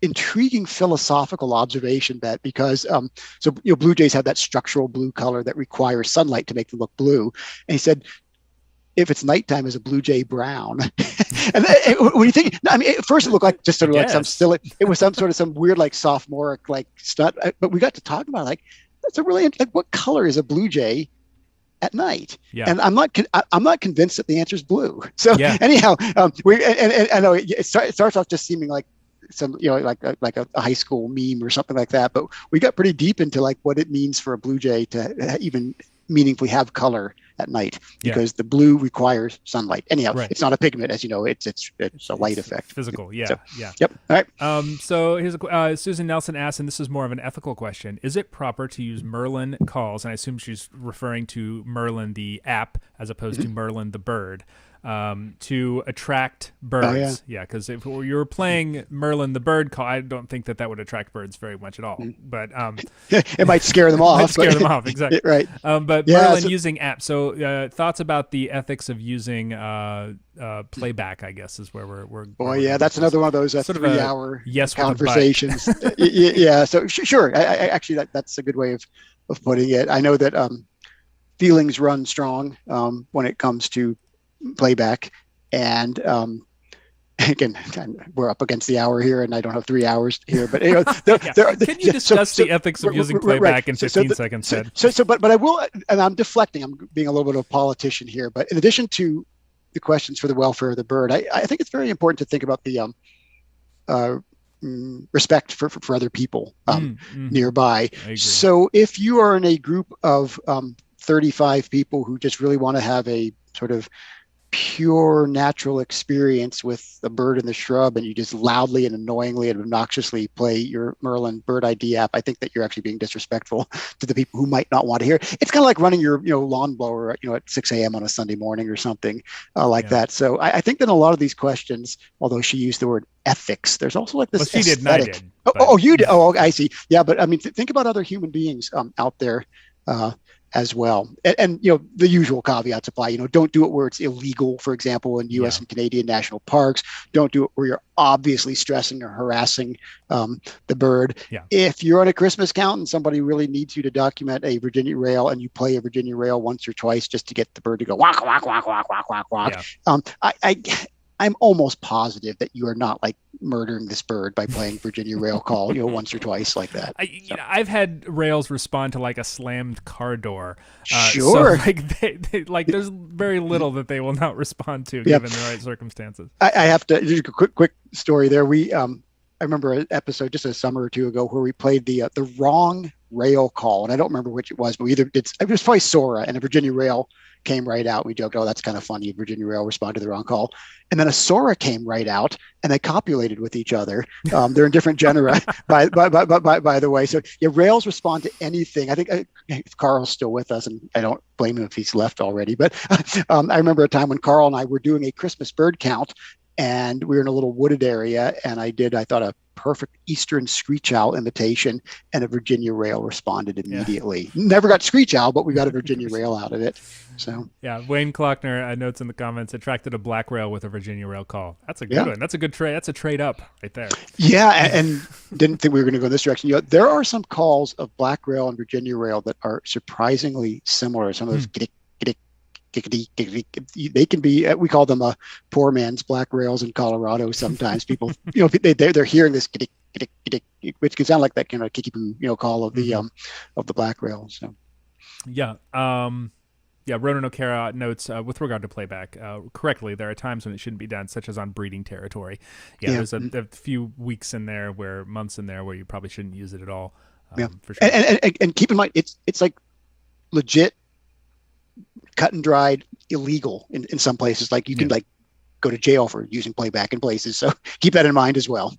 intriguing philosophical observation that because blue jays have that structural blue color that requires sunlight to make them look blue, and he said, if it's nighttime, is a blue jay brown? And when you think, I mean, at first it looked like just sort of like some weird like sophomoric like stunt, but we got to talk about that's a really what color is a blue jay at night? And I'm not convinced that the answer is blue. So anyhow, I know it starts off just seeming like some like a high school meme or something like that, but we got pretty deep into like what it means for a blue jay to even meaningfully have color at night, because the blue requires sunlight. Anyhow, it's not a pigment, as you know, it's a light effect. Physical, Yep. All right. So here's Susan Nelson asks, and this is more of an ethical question: is it proper to use Merlin calls? And I assume she's referring to Merlin the app as opposed to Merlin the bird. To attract birds. Because if you're playing Merlin the bird call, I don't think that would attract birds very much at all. But it might scare them off. Exactly. Right. But Merlin using apps. So thoughts about the ethics of using playback, I guess, is where we're that's another one of those sort 3-hour conversations. So sure. I actually that's a good way of putting it. I know that feelings run strong when it comes to playback, and again, we're up against the hour here, and I don't have 3 hours here. But can you discuss the ethics of using playback in 15 seconds? But I will, and I'm deflecting. I'm being a little bit of a politician here. But in addition to the questions for the welfare of the bird, I think it's very important to think about the respect for other people nearby. So if you are in a group of 35 people who just really want to have a sort of pure natural experience with a bird in the shrub, and you just loudly and annoyingly and obnoxiously play your Merlin bird ID app, I think that you're actually being disrespectful to the people who might not want to hear. It's kind of like running your lawn blower at 6 a.m. on a Sunday morning or something like that. So I think that a lot of these questions, although she used the word ethics, there's also like this she aesthetic. Did, and I did. You did. Oh, I see. Yeah, but I mean, think about other human beings out there as well. And the usual caveats apply. Don't do it where it's illegal, for example, in U.S. and Canadian national parks. Don't do it where you're obviously stressing or harassing the bird. If you're on a Christmas count and somebody really needs you to document a Virginia rail, and you play a Virginia rail once or twice just to get the bird to go whack, whack, whack, whack, whack, whack, whack. I'm almost positive that you are not like murdering this bird by playing Virginia rail call, once or twice like that. I've had rails respond to like a slammed car door. Sure. So they there's very little that they will not respond to given the right circumstances. I have to just a quick story there. We I remember an episode just a summer or two ago where we played the wrong rail call, and I don't remember which it was, but we either did it was probably Sora, and a Virginia rail came right out. We joked, "Oh, that's kind of funny." Virginia rail responded to the wrong call, and then a Sora came right out, and they copulated with each other. They're in different genera, by the way. So yeah, rails respond to anything. I think Carl's still with us, and I don't blame him if he's left already. But I remember a time when Carl and I were doing a Christmas bird count, and we were in a little wooded area, and I thought, a perfect eastern screech owl imitation, and a Virginia rail responded immediately. Yeah. Never got screech owl, but we got a Virginia rail out of it. So yeah, Wayne Klockner notes in the comments, attracted a black rail with a Virginia rail call. That's a good one. That's a good trade. That's a trade up right there. Yeah, and didn't think we were going to go in this direction. There are some calls of black rail and Virginia rail that are surprisingly similar. Some of those they can be, we call them a poor man's black rails in Colorado. Sometimes people, they're hearing this, which can sound like that kind of kickapoo, call of the black rail. So, yeah. Ronan O'Cara notes, with regard to playback, correctly, there are times when it shouldn't be done, such as on breeding territory. There's a few weeks in there months in there where you probably shouldn't use it at all. For sure. And keep in mind, it's like legit cut and dried illegal in some places. Like you can go to jail for using playback in places. So keep that in mind as well.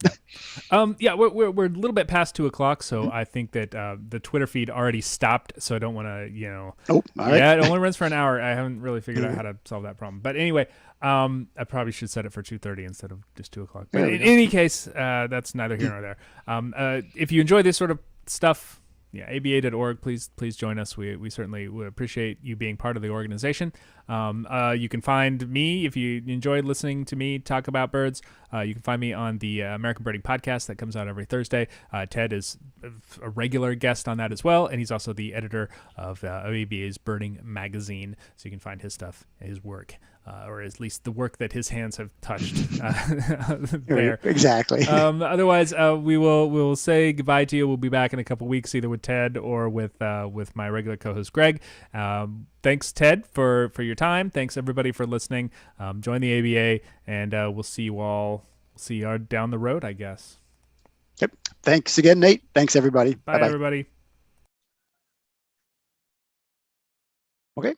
We're a little bit past 2:00, so I think that the Twitter feed already stopped. So I don't want to, all right. Yeah, it only runs for an hour. I haven't really figured out how to solve that problem. But anyway, I probably should set it for 2:30 instead of just 2:00. But in any case, that's neither here nor there. If you enjoy this sort of stuff, aba.org, please join us. We certainly would appreciate you being part of the organization. You can find me, if you enjoyed listening to me talk about birds, you can find me on the American Birding Podcast that comes out every Thursday. Ted is a regular guest on that as well, and he's also the editor of ABA's Birding Magazine, so you can find his stuff, his work, or at least the work that his hands have touched there. Exactly. Otherwise, we'll say goodbye to you. We'll be back in a couple weeks, either with Ted or with my regular co-host Greg. Thanks, Ted, for your time. Thanks, everybody, for listening. Join the ABA, and we'll see you all down the road, I guess. Yep. Thanks again, Nate. Thanks, everybody. Bye, everybody. Okay.